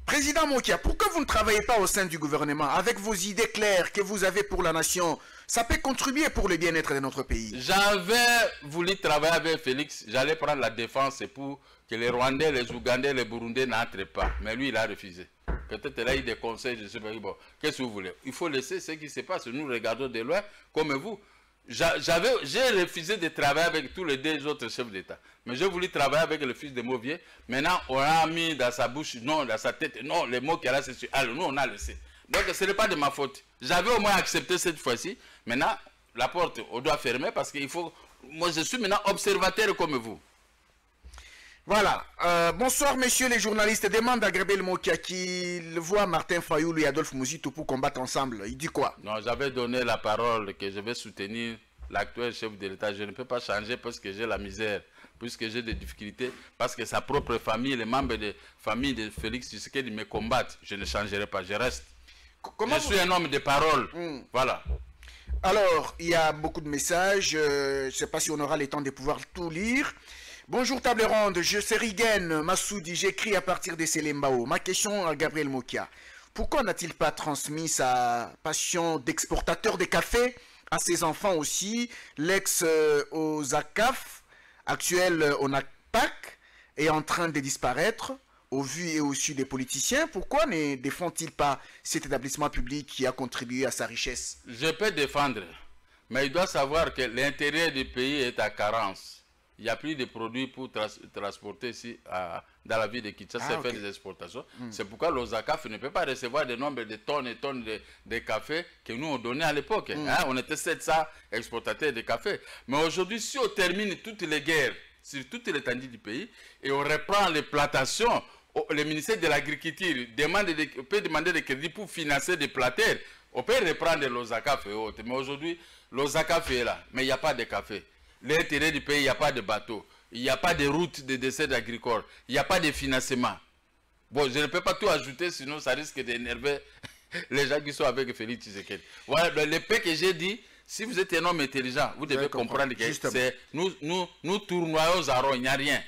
Président Mokia, pourquoi vous ne travaillez pas au sein du gouvernement avec vos idées claires que vous avez pour la nation? Ça peut contribuer pour le bien-être de notre pays. J'avais voulu travailler avec Félix. J'allais prendre la défense pour que les Rwandais, les Ougandais, les Burundais n'entrent pas. Mais lui, il a refusé. Peut-être qu'il a eu des conseils, je ne sais pas. Bon, qu'est-ce que vous voulez? Il faut laisser ce qui se passe. Nous regardons de loin comme vous. J'ai refusé de travailler avec tous les deux autres chefs d'État. Mais j'ai voulu travailler avec le fils de Mauvier. Maintenant, on a mis dans sa bouche, non, dans sa tête, non, les mots qu'elle a, c'est sur elle. Nous, on a laissé. Donc, ce n'est pas de ma faute. J'avais au moins accepté cette fois-ci. Maintenant, la porte, on doit fermer parce qu'il faut... Moi, je suis maintenant observateur comme vous. Voilà. Bonsoir, messieurs les journalistes. Demande à Gabriel Mokia qu'il voit Martin Fayoulou et Adolphe Mouzitou pour combattre ensemble. Il dit quoi? Non, j'avais donné la parole que je vais soutenir l'actuel chef de l'État. Je ne peux pas changer parce que j'ai la misère, puisque j'ai des difficultés, parce que sa propre famille, les membres de famille de Félix Tshisekedi me combattent. Je ne changerai pas, je reste. Je suis un homme de parole. Voilà. Alors, il y a beaucoup de messages. Je ne sais pas si on aura le temps de pouvoir tout lire. Bonjour table ronde, je suis Rigen Massoudi, j'écris à partir de Selembao. Ma question à Gabriel Mokia. Pourquoi n'a-t-il pas transmis sa passion d'exportateur de café à ses enfants aussi? L'ex-OZACAF, actuel ONAPAC, est en train de disparaître au vu et au su des politiciens. Pourquoi ne défend-il pas cet établissement public qui a contribué à sa richesse? Je peux défendre, mais il doit savoir que l'intérieur du pays est à carence. Il n'y a plus de produits pour transporter ici dans la ville de Kinshasa et faire des exportations. C'est pourquoi l'OZACAF ne peut pas recevoir le nombre de tonnes et tonnes de café que nous on donnait à l'époque. On était 700 exportateurs de café. Mais aujourd'hui, si on termine toutes les guerres sur toute l'étendue du pays et on reprend les plantations, le ministère de l'Agriculture peut demander des crédits pour financer des plateurs. On peut reprendre l'OZACAF et autres. Mais aujourd'hui, l'OZACAF est là, mais il n'y a pas de café. L'intérêt du pays, il n'y a pas de bateau, il n'y a pas de route de décès agricoles, il n'y a pas de financement. Bon, je ne peux pas tout ajouter, sinon ça risque d'énerver les gens qui sont avec Félix Tshisekedi. Voilà, le peu que j'ai dit, si vous êtes un homme intelligent, vous devez comprendre que c'est nous tournoyons à rond, il n'y a rien.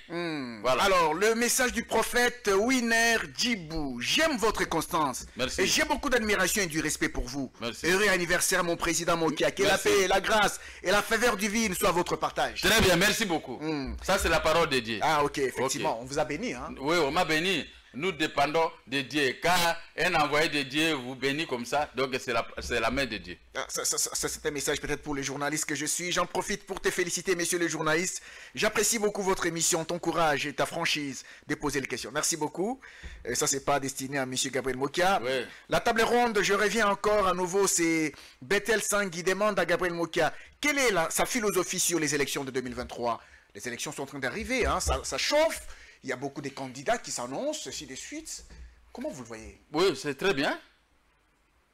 Voilà. Alors, le message du prophète Winner Djibou. J'aime votre constance. Merci. Et j'ai beaucoup d'admiration et du respect pour vous. Merci. Heureux anniversaire, mon président Mokia. Que la paix, la grâce et la faveur divine soient votre partage. Très bien, merci beaucoup. Ça, c'est la parole de Dieu. Ah, ok, effectivement. On vous a béni. Hein? Oui, on m'a béni. Nous dépendons de Dieu. Quand un envoyé de Dieu vous bénit comme ça, donc c'est la main de Dieu. Ça c'est un message peut-être pour les journalistes que je suis. J'en profite pour te féliciter, messieurs les journalistes. J'apprécie beaucoup votre émission, ton courage et ta franchise de poser les questions. Merci beaucoup. Et ça, c'est pas destiné à monsieur Gabriel Mokia. Oui. La table ronde, je reviens encore à nouveau. C'est Bethel Sang qui demande à Gabriel Mokia quelle est sa philosophie sur les élections de 2023. Les élections sont en train d'arriver, hein, ça chauffe. Il y a beaucoup de candidats qui s'annoncent, ainsi de suite. Comment vous le voyez? Oui, c'est très bien.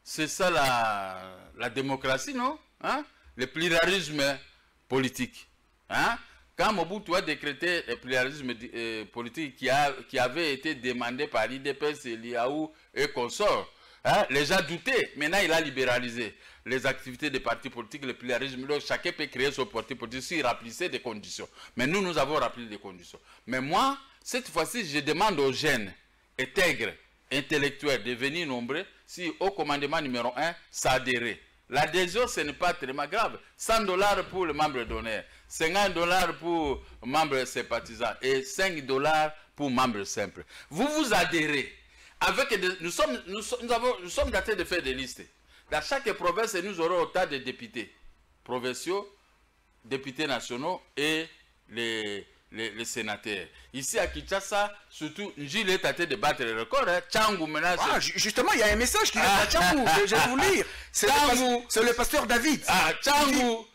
C'est ça la démocratie, non? Hein? Le pluralisme politique. Hein? Quand Mobutu a décrété le pluralisme politique qui avait été demandé par l'IDPS, l'IAU et consorts, hein? Les gens doutaient. Maintenant, il a libéralisé les activités des partis politiques, le pluralisme. Donc, chacun peut créer son parti politique s'il remplissait des conditions. Mais nous avons rempli des conditions. Mais moi, cette fois-ci, je demande aux jeunes intègres, intellectuels de venir nombreux si au commandement numéro 1, s'adhérer. L'adhésion, ce n'est pas tellement grave. 100 $ pour le membre d'honneur, 50 $ pour membre sympathisant et 5 $ pour membre simple. Vous vous adhérez. Nous sommes en train de faire des listes. dans chaque province, nous aurons autant de députés provinciaux, députés nationaux et les sénateurs. Ici à Kinshasa, surtout, Njil est en train de battre le record. Tchangou menace. Ah, justement, il y a un message qui vient à Tchangou. Je vais vous lire. C'est le pasteur David. Ah, Tchangou,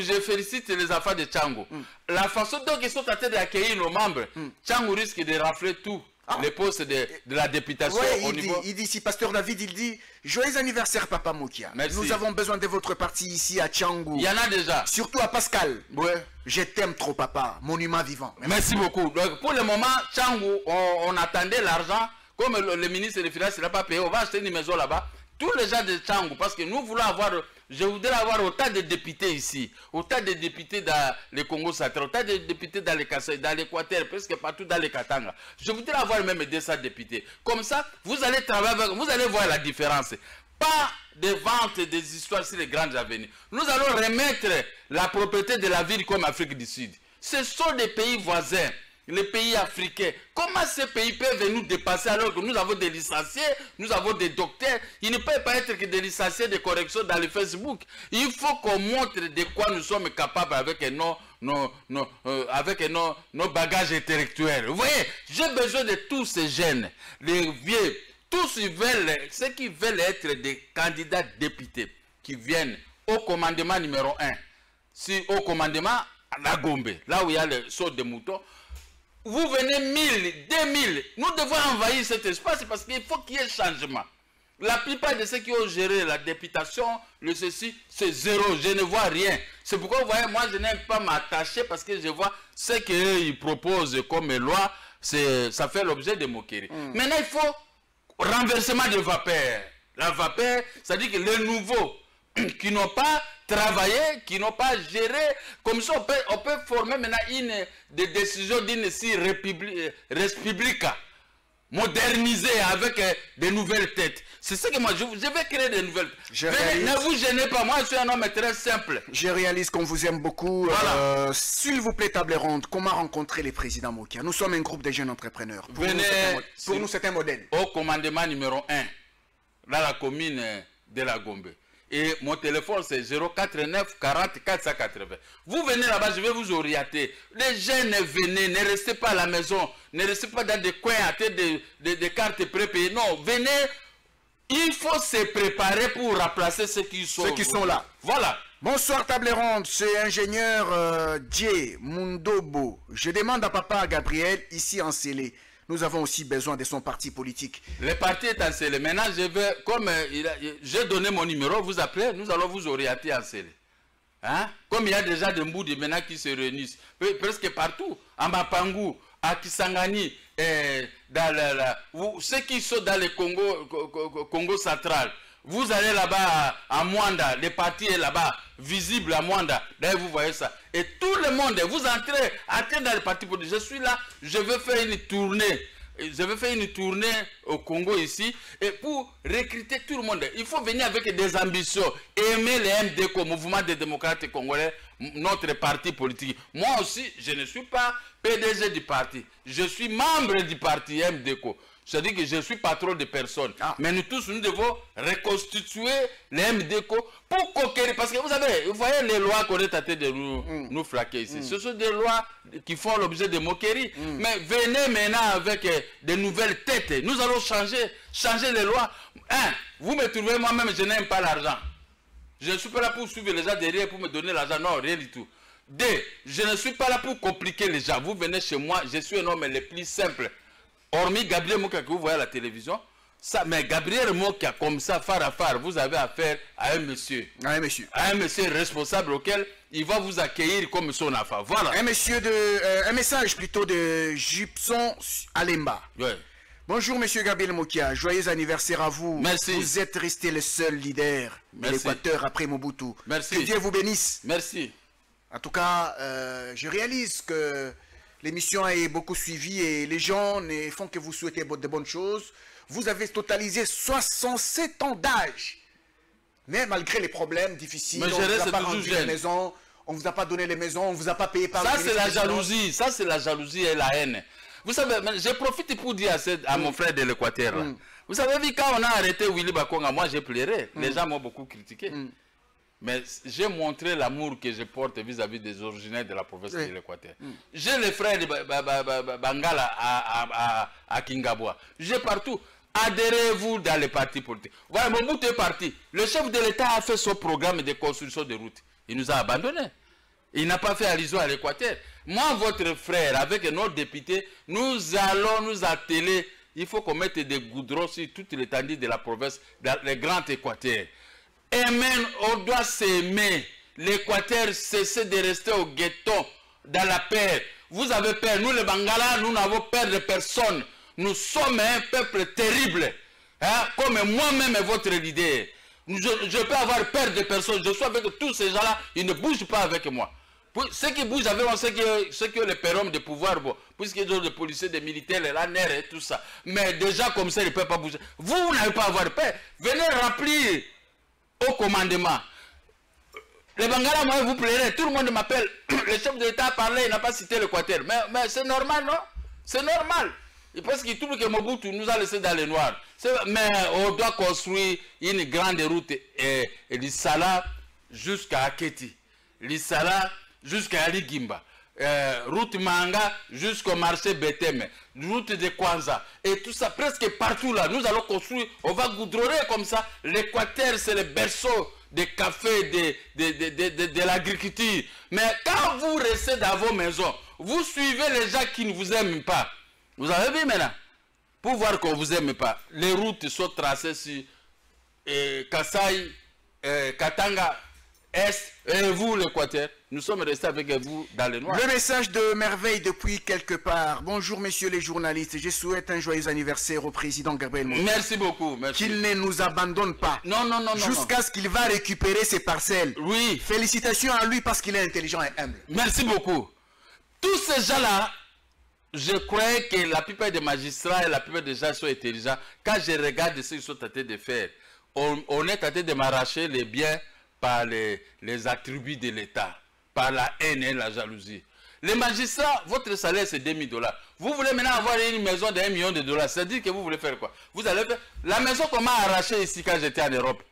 je félicite les enfants de Tchangou. La façon dont ils sont en train d'accueillir nos membres, Tchangou risque de rafler tout. Les postes de la députation au niveau... Il dit, si pasteur David, il dit, joyeux anniversaire Papa Mokia. Merci. Nous avons besoin de votre parti ici à Tchangou. Il y en a déjà. Surtout à Pascal. Ouais. Je t'aime trop Papa, monument vivant. Merci beaucoup. Donc, pour le moment, Tchangou, on attendait l'argent. Comme le ministre des Finances n'a pas payé, on va acheter une maison là-bas. Tous les gens de Tchangou, parce que nous voulons avoir, je voudrais avoir autant de députés ici, autant de députés dans le Congo central, autant de députés dans les Kassai, dans l'Équateur, presque partout dans les Katanga. Je voudrais avoir même 200 députés. Comme ça, vous allez travailler avec, vous allez voir la différence. Pas de vente des histoires sur les grandes avenues. Nous allons remettre la propriété de la ville comme Afrique du Sud. Ce sont des pays voisins. Les pays africains, comment ces pays peuvent nous dépasser alors que nous avons des licenciés, nous avons des docteurs? Ils ne peuvent pas être que des licenciés de correction dans le Facebook. Il faut qu'on montre de quoi nous sommes capables avec nos bagages intellectuels. Vous voyez, j'ai besoin de tous ces jeunes, les vieux, tous ceux qui veulent être des candidats députés, qui viennent au commandement numéro 1, au commandement à la Gombe, là où il y a le saut de moutons. Vous venez 1000, 2000. Nous devons envahir cet espace parce qu'il faut qu'il y ait changement. La plupart de ceux qui ont géré la députation, le ceci, c'est zéro. Je ne vois rien. C'est pourquoi, vous voyez, moi, je n'aime pas m'attacher parce que je vois ce qu'ils proposent comme loi. Ça fait l'objet de moqueries. Maintenant, il faut renversement de vapeur. La vapeur, c'est-à-dire que les nouveaux qui n'ont pas travaillé, qui n'ont pas géré, comme ça on peut former maintenant des décisions d'une république modernisée avec des nouvelles têtes. C'est ce que moi je vais créer des nouvelles têtes. Ne vous gênez pas, moi je suis un homme très simple. Je réalise qu'on vous aime beaucoup. Voilà. S'il vous plaît, table ronde, comment rencontrer les présidents Mokia? Nous sommes un groupe de jeunes entrepreneurs. Pour nous, c'est un modèle. Au commandement numéro 1, dans la commune de la Gombe. Et mon téléphone c'est 089 40 480. Vous venez là-bas, je vais vous orienter. Les jeunes, venez, ne restez pas à la maison, ne restez pas dans des coins à tête des cartes prépayées. Non, venez, il faut se préparer pour remplacer ceux qui sont là. Voilà. Bonsoir table ronde, c'est ingénieur Djé Mundobo. Je demande à Papa Gabriel, ici en Célé. Nous avons aussi besoin de son parti politique. Le parti est en scellé. Maintenant, j'ai donné mon numéro, vous appelez, nous allons vous orienter en scellé. Hein? Comme il y a déjà des Mboudi maintenant qui se réunissent, presque partout, à Mapangu, à Kisangani, ceux qui sont dans le Congo central, vous allez là-bas à Mwanda, le parti est là-bas, visible à Mwanda, d'ailleurs vous voyez ça. Et tout le monde, vous entrez dans le parti politique. Je suis là, je veux faire une tournée. Je vais faire une tournée au Congo ici, et pour recruter tout le monde, il faut venir avec des ambitions, aimer le MDCO, Mouvement des démocrates congolais, notre parti politique. Moi aussi, je ne suis pas PDG du parti, je suis membre du parti MDCO. C'est-à-dire que je suis patron de personnes. Mais nous tous, nous devons reconstituer les MDCO pour conquérir. Parce que vous voyez les lois qu'on est en train de nous flaquer ici. Ce sont des lois qui font l'objet de moqueries. Mais venez maintenant avec de nouvelles têtes. Nous allons changer les lois. Vous me trouvez, moi-même, je n'aime pas l'argent. Je ne suis pas là pour suivre les gens derrière pour me donner l'argent. Non, rien du tout. Je ne suis pas là pour compliquer les gens. Vous venez chez moi, je suis un homme le plus simple. Hormis Gabriel Mokia que vous voyez à la télévision, mais Gabriel Mokia, comme ça, phare à phare, vous avez affaire à un monsieur. À un monsieur. À un monsieur responsable auquel il va vous accueillir comme son affaire. Voilà. Un message plutôt de Gibson Alemba. Ouais. Bonjour monsieur Gabriel Mokia, joyeux anniversaire à vous. Merci. Vous êtes resté le seul leader de l'Équateur après Mobutu. Merci. Que Dieu vous bénisse. Merci. En tout cas, je réalise que l'émission est beaucoup suivie et les gens ne font que vous souhaiter de bonnes choses. Vous avez totalisé 67 ans d'âge. Mais malgré les problèmes difficiles, on ne vous a pas rendu les maisons, on ne vous a pas donné les maisons, on ne vous a pas payé par ça, c'est la jalousie. Ça, c'est la jalousie et la haine. Vous savez, je profite pour dire à mon frère de l'Équateur. Vous savez, quand on a arrêté Willy Bakonga, moi j'ai pleuré. Les gens m'ont beaucoup critiqué. Mais j'ai montré l'amour que je porte vis-à-vis des originaires de la province de l'Équateur. J'ai les frères de Bangala à Kingabwa. J'ai partout. Adhérez-vous dans les partis politiques. Voilà, Mobutu est parti. Le chef de l'État a fait son programme de construction de routes. Il nous a abandonnés. Il n'a pas fait allusion à l'Équateur. Moi, votre frère, avec notre député, nous allons nous atteler. Il faut qu'on mette des goudrons sur toute l'étendue de la province, dans les grands Équateurs. Amen, on doit s'aimer. L'Équateur cesse de rester au ghetto, dans la paix. Vous avez peur. Nous, les Bangala, nous n'avons peur de personne. Nous sommes un peuple terrible. Hein? Comme moi-même et votre leader. Je peux avoir peur de personne. Je suis avec tous ces gens-là. Ils ne bougent pas avec moi. Ceux qui bougent avec moi, ceux qui ont les pérums de pouvoir, bon, puisqu'ils ont des policiers, des militaires, les laners et tout ça. Mais déjà comme ça, ils ne peuvent pas bouger. Vous n'avez pas à avoir peur. Venez remplir au commandement. Les Bangala, moi, vous plairez. Tout le monde m'appelle. Le chef de l'État a parlé, il n'a pas cité l'Équateur. Mais c'est normal, non? C'est normal. Parce qu'il trouve que Mobutu nous a laissé dans les noirs. Mais on doit construire une grande route l'Issala jusqu'à Aketi. L'Issala jusqu'à Aligimba. Route Manga jusqu'au marché Beteme. Route de Kwanza. Et tout ça, presque partout là. Nous allons construire, on va goudronner comme ça. L'Équateur, c'est le berceau des cafés, de l'agriculture. Mais quand vous restez dans vos maisons, vous suivez les gens qui ne vous aiment pas. Vous avez vu maintenant, pour voir qu'on ne vous aime pas, les routes sont tracées sur Kasaï, Katanga, Est, et vous l'Équateur, nous sommes restés avec vous dans les noirs. Le message de merveille depuis quelque part. Bonjour messieurs les journalistes, je souhaite un joyeux anniversaire au président Gabriel Moïse. Merci beaucoup. Qu'il ne nous abandonne pas. Non. Jusqu'à ce qu'il va récupérer ses parcelles. Oui. Félicitations à lui parce qu'il est intelligent et humble. Merci beaucoup. Tous ces gens-là, je crois que la plupart des magistrats et la plupart des gens sont intelligents. Quand je regarde ce qu'ils sont tentés de faire, on est tenté de m'arracher les biens par les attributs de l'État, par la haine et la jalousie. Les magistrats, votre salaire c'est 2 000 $. Vous voulez maintenant avoir une maison de $1 million, c'est-à-dire que vous voulez faire quoi? Vous allez faire la maison qu'on m'a arrachée ici quand j'étais en Europe.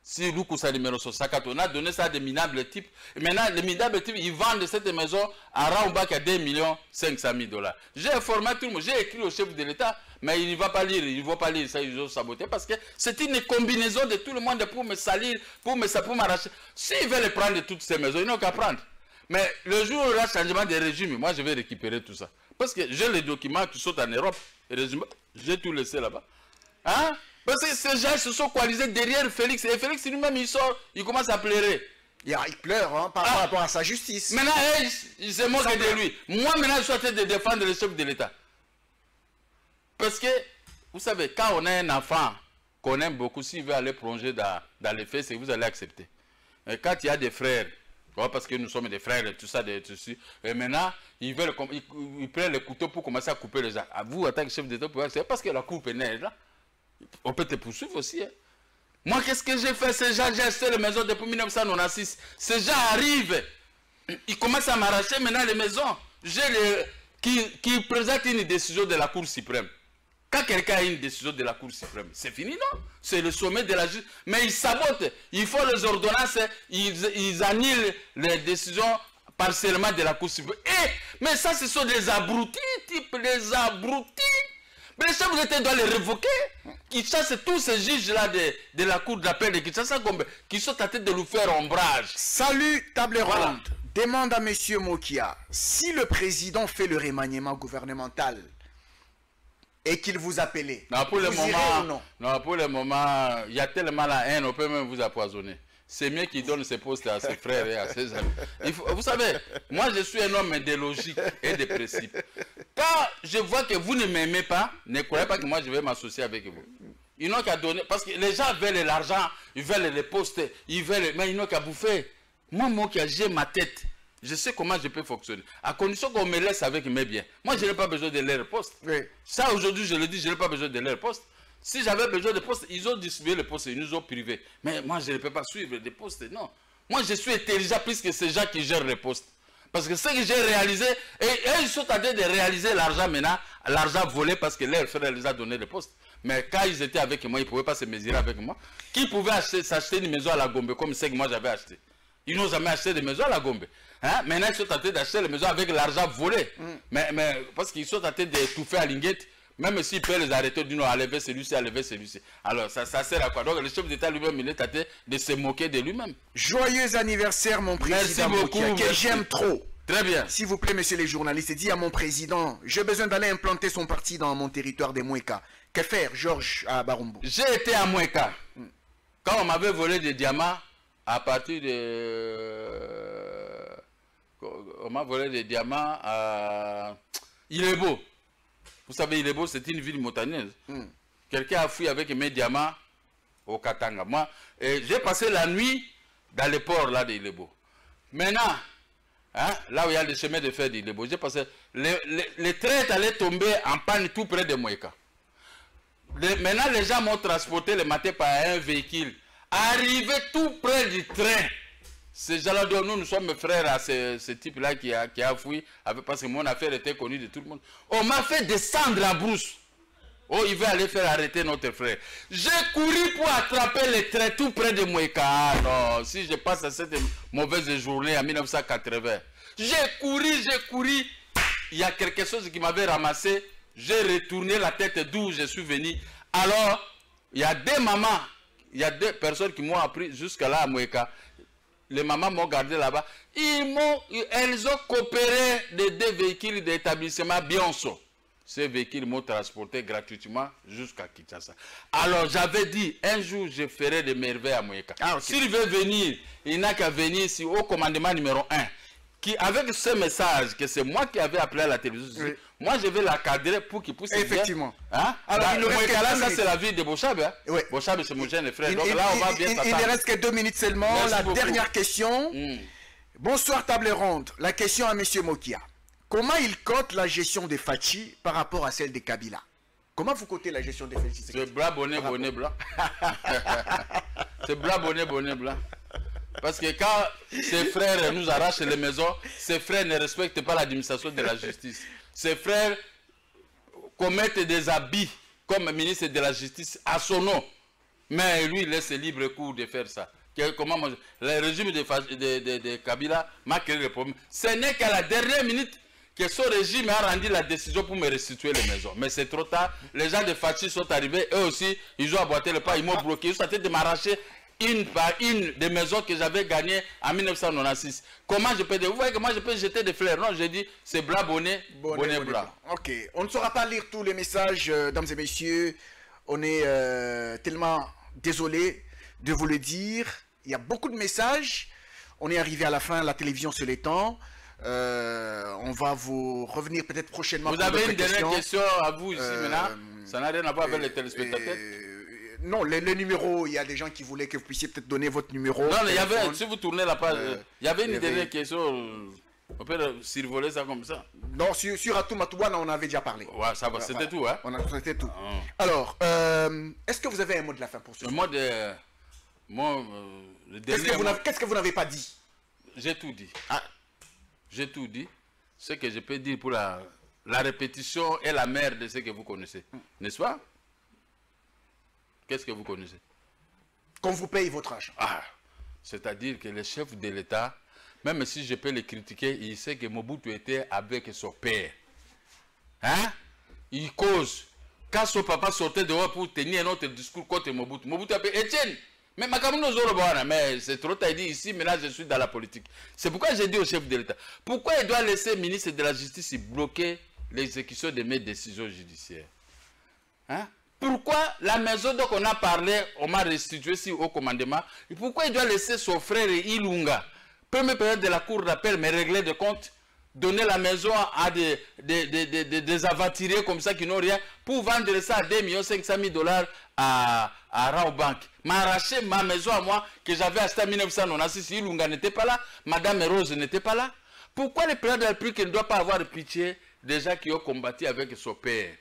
Si Lukusa numéro 64, on a donné ça à des minables types. Et maintenant, les minables types, ils vendent cette maison à Raoubak à 2 500 000 $. J'ai informé tout le monde, j'ai écrit au chef de l'État, mais il ne va pas lire, il ne va pas lire ça, ils ont saboté parce que c'est une combinaison de tout le monde pour me salir, pour m'arracher. S'ils veulent prendre toutes ces maisons, ils n'ont qu'à prendre. Mais le jour où il y aura changement de régime, moi je vais récupérer tout ça. Parce que j'ai les documents qui sont en Europe, j'ai tout laissé là-bas. Hein? Parce que ces gens se sont coalisés derrière Félix. Et Félix lui-même, il sort, il commence à pleurer. Il pleure hein, par rapport à sa justice. Maintenant, il se moque de lui. Moi, maintenant, je suis en train de défendre le chef de l'État. Parce que, vous savez, quand on a un enfant qu'on aime beaucoup, s'il veut aller plonger dans les faits, c'est que vous allez accepter. Et quand il y a des frères, parce que nous sommes des frères et tout ça, et maintenant, ils prennent le couteau pour commencer à couper les gens. À vous, en tant que chef d'État, c'est parce que la coupe est là. On peut te poursuivre aussi. Hein. Moi, qu'est-ce que j'ai fait? Ces gens, j'ai acheté les maisons depuis 1996. Ces gens arrivent. Ils commencent à m'arracher maintenant les maisons. Qui présentent une décision de la Cour suprême. Quand quelqu'un a une décision de la Cour suprême, c'est fini, non? C'est le sommet de la justice. Mais ils sabotent. Ils font les ordonnances. Ils annulent les décisions partiellement de la Cour suprême. Mais ça, ce sont des abrutis, des abrutis. Mais le chef de l'État doit les révoquer. Qui chassent tous ces juges-là de la cour d'appel de Kinshasa qui sont tentés de nous faire ombrage. Salut, table ronde. Demande à M. Mokia, si le président fait le remaniement gouvernemental et qu'il vous appelait, pour le vous irez ou non? Non, pour le moment, il y a tellement la haine, on peut même vous empoisonner. C'est mieux qu'il donne ses postes à ses frères et à ses amis. Vous savez, moi je suis un homme de logique et de principe. Quand je vois que vous ne m'aimez pas, ne croyez pas que moi je vais m'associer avec vous. Ils n'ont qu'à donner, parce que les gens veulent l'argent, ils veulent les postes, mais ils n'ont qu'à bouffer. Moi, j'ai ma tête. Je sais comment je peux fonctionner. À condition qu'on me laisse avec mes biens. Moi, je n'ai pas besoin de leur poste. Oui. Ça, aujourd'hui, je le dis, je n'ai pas besoin de leur poste. Si j'avais besoin de postes, ils ont distribué les postes, ils nous ont privés. Mais moi, je ne peux pas suivre des postes, non. Moi, je suis intelligent plus que ces gens qui gèrent les postes. Parce que ce que j'ai réalisé, et ils sont en train de réaliser l'argent maintenant, l'argent volé parce que leur frère les a donné des postes. Mais quand ils étaient avec moi, ils ne pouvaient pas se mesurer avec moi. Qui pouvait s'acheter une maison à la Gombe comme celle que moi j'avais acheté? Ils n'ont jamais acheté de maison à la Gombe. Hein? Maintenant, ils sont tentés d'acheter les maisons avec l'argent volé. Mais parce qu'ils sont tentés d'étouffer à Linguette, même s'ils peuvent les arrêter d'une à lever celui-ci, à lever celui-ci. Alors, ça sert à quoi? Donc, le chef d'État lui-même, il est tenté de se moquer de lui-même. Joyeux anniversaire, mon président. Merci beaucoup. Mokia, que j'aime trop. Très bien. S'il vous plaît, messieurs les journalistes, dis à mon président, j'ai besoin d'aller implanter son parti dans mon territoire des Moueka. Que faire, Georges, à Barumbu? J'ai été à Moueka. Quand on m'avait volé des diamants, à partir de... On m'a volé des diamants à Ilebo. Vous savez, Ilebo, c'est une ville montagneuse. Quelqu'un a fui avec mes diamants au Katanga. Moi, j'ai passé la nuit dans le port là d'Ilebo. Maintenant, hein, là où il y a le chemin de fer d'Ilebo, j'ai passé... Le train est allé tomber en panne tout près de Moueka. Maintenant, les gens m'ont transporté le matin par un véhicule. Arrivé tout près du train. Ces gens-là, nous sommes frères à ce type-là qui a fui, parce que mon affaire était connue de tout le monde. On m'a fait descendre la brousse. Oh, il veut aller faire arrêter notre frère. J'ai couru pour attraper le train tout près de Moueka. Ah non, si je passe à cette mauvaise journée en 1980. J'ai couru. Il y a quelque chose qui m'avait ramassé. J'ai retourné la tête d'où je suis venu. Alors, il y a des mamans. Il y a deux personnes qui m'ont appris jusqu'à là à Moueka. Les mamans m'ont gardé là-bas. Elles ont coopéré de deux véhicules d'établissement Bionso. Ces véhicules m'ont transporté gratuitement jusqu'à Kinshasa. Alors j'avais dit, un jour je ferai des merveilles à Moueka. Ah, okay. S'il veut venir, il n'a qu'à venir ici au commandement numéro 1. Qui, avec ce message, que c'est moi qui avais appelé à la télévision, oui. Moi je vais la cadrer pour qu'il puisse... Effectivement. Hein? Alors, là, ça c'est la ville de Bochab. Hein? Oui. Bochab, c'est mon jeune frère. Donc là, on va bien s'attendre. Il ne reste que 2 minutes seulement. Merci la beaucoup. Dernière question. Bonsoir, table ronde. La question à M. Mokia. Comment il cote la gestion des Fachi par rapport à celle des Kabila? Comment vous cotez la gestion des Fachi? C'est blanc, bonnet, bonnet, blanc. C'est blanc, bonnet, bonnet, blanc. Parce que quand ses frères nous arrachent les maisons, ses frères ne respectent pas l'administration de la justice. Ses frères commettent des habits comme ministre de la justice à son nom. Mais lui, il laisse libre cours de faire ça. Comment moi, le régime de Kabila m'a créé le problème. Ce n'est qu'à la dernière minute que son régime a rendu la décision pour me restituer les maisons. Mais c'est trop tard. Les gens de Fachi sont arrivés. Eux aussi, ils ont aboîté le pas. Ils m'ont bloqué. Ils sont en train de m'arracher une par une des maisons que j'avais gagnées en 1996. Comment je peux dire? Vous voyez que moi je peux jeter des fleurs? Non, j'ai dit c'est blanc, bonnet, bonnet blanc. Ok, on ne saura pas lire tous les messages, dames et messieurs. On est tellement désolé de vous le dire. Il y a beaucoup de messages. On est arrivé à la fin, la télévision se l'étend. On va vous revenir peut-être prochainement. Vous avez une dernière question à vous ici maintenant? Ça n'a rien à voir avec les téléspectateurs? Non, le numéro, il y a des gens qui voulaient que vous puissiez peut-être donner votre numéro. Non, il y avait, si vous tournez la page, il y avait une dernière question. On peut survoler ça comme ça? Non, sur Atou Matouana, on avait déjà parlé. Ouais, ça va, c'était tout, hein? C'était tout. Alors, est-ce que vous avez un mot de la fin pour ce soir? Qu'est-ce que vous n'avez pas dit? J'ai tout dit. Ah. J'ai tout dit. Ce que je peux dire pour la répétition est la mère de ce que vous connaissez. N'est-ce pas? Qu'est-ce que vous connaissez? Qu'on vous paye votre argent. Ah, c'est-à-dire que le chef de l'État, même si je peux le critiquer, il sait que Mobutu était avec son père. Hein? Il cause. Quand son papa sortait dehors pour tenir un autre discours contre Mobutu, Mobutu a dit Etienne, mais c'est trop tard, il dit ici, maintenant je suis dans la politique. C'est pourquoi j'ai dit au chef de l'État, pourquoi il doit laisser le ministre de la Justice bloquer l'exécution de mes décisions judiciaires? Hein? Pourquoi la maison dont on a parlé, on m'a restitué ici au commandement, et pourquoi il doit laisser son frère Ilunga, première période de la cour d'appel, me régler des comptes, donner la maison à des aventuriers comme ça qui n'ont rien, pour vendre ça à 2 500 000 $ à Raobank. M'arracher ma maison à moi, que j'avais achetée en 1996, Ilunga n'était pas là, Madame Rose n'était pas là. Pourquoi le président de la République ne doit pas avoir pitié des gens qui ont combattu avec son père?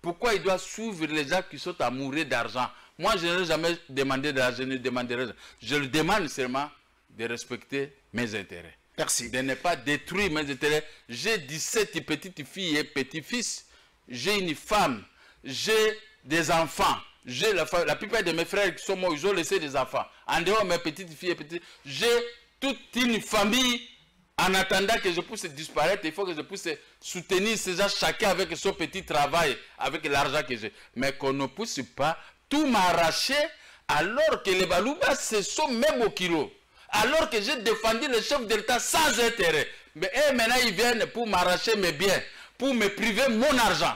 Pourquoi il doit suivre les gens qui sont amoureux d'argent? Moi, je n'ai jamais demandé d'argent, je ne demanderai rien. Je le demande seulement de respecter mes intérêts. Merci. De ne pas détruire mes intérêts. J'ai 17 petites filles et petits-fils. J'ai une femme. J'ai des enfants. J'ai la plupart de mes frères qui sont morts, ils ont laissé des enfants. En dehors, mes petites filles et petits, j'ai toute une famille. En attendant que je puisse disparaître, il faut que je puisse soutenir ces gens, chacun avec son petit travail, avec l'argent que j'ai. Mais qu'on ne puisse pas tout m'arracher alors que les Balouba, ce sont même au kilo. Alors que j'ai défendu le chef de l'État sans intérêt. Mais maintenant, ils viennent pour m'arracher mes biens, pour me priver mon argent.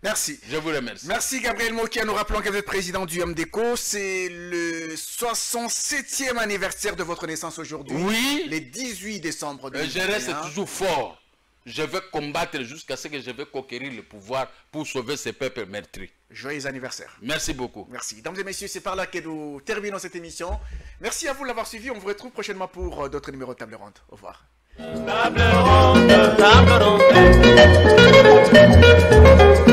Merci. Je vous remercie. Merci Gabriel Mokia. Nous rappelons que vous êtes président du MDECO. C'est le 67e anniversaire de votre naissance aujourd'hui. Oui. Le 18 décembre 2021. Je reste toujours fort. Je vais combattre jusqu'à ce que je vais conquérir le pouvoir pour sauver ce peuple meurtri. Joyeux anniversaire. Merci beaucoup. Merci. Mesdames et messieurs, c'est par là que nous terminons cette émission. Merci à vous de l'avoir suivi. On vous retrouve prochainement pour d'autres numéros de Table Ronde. Au revoir. Table ronde, table ronde.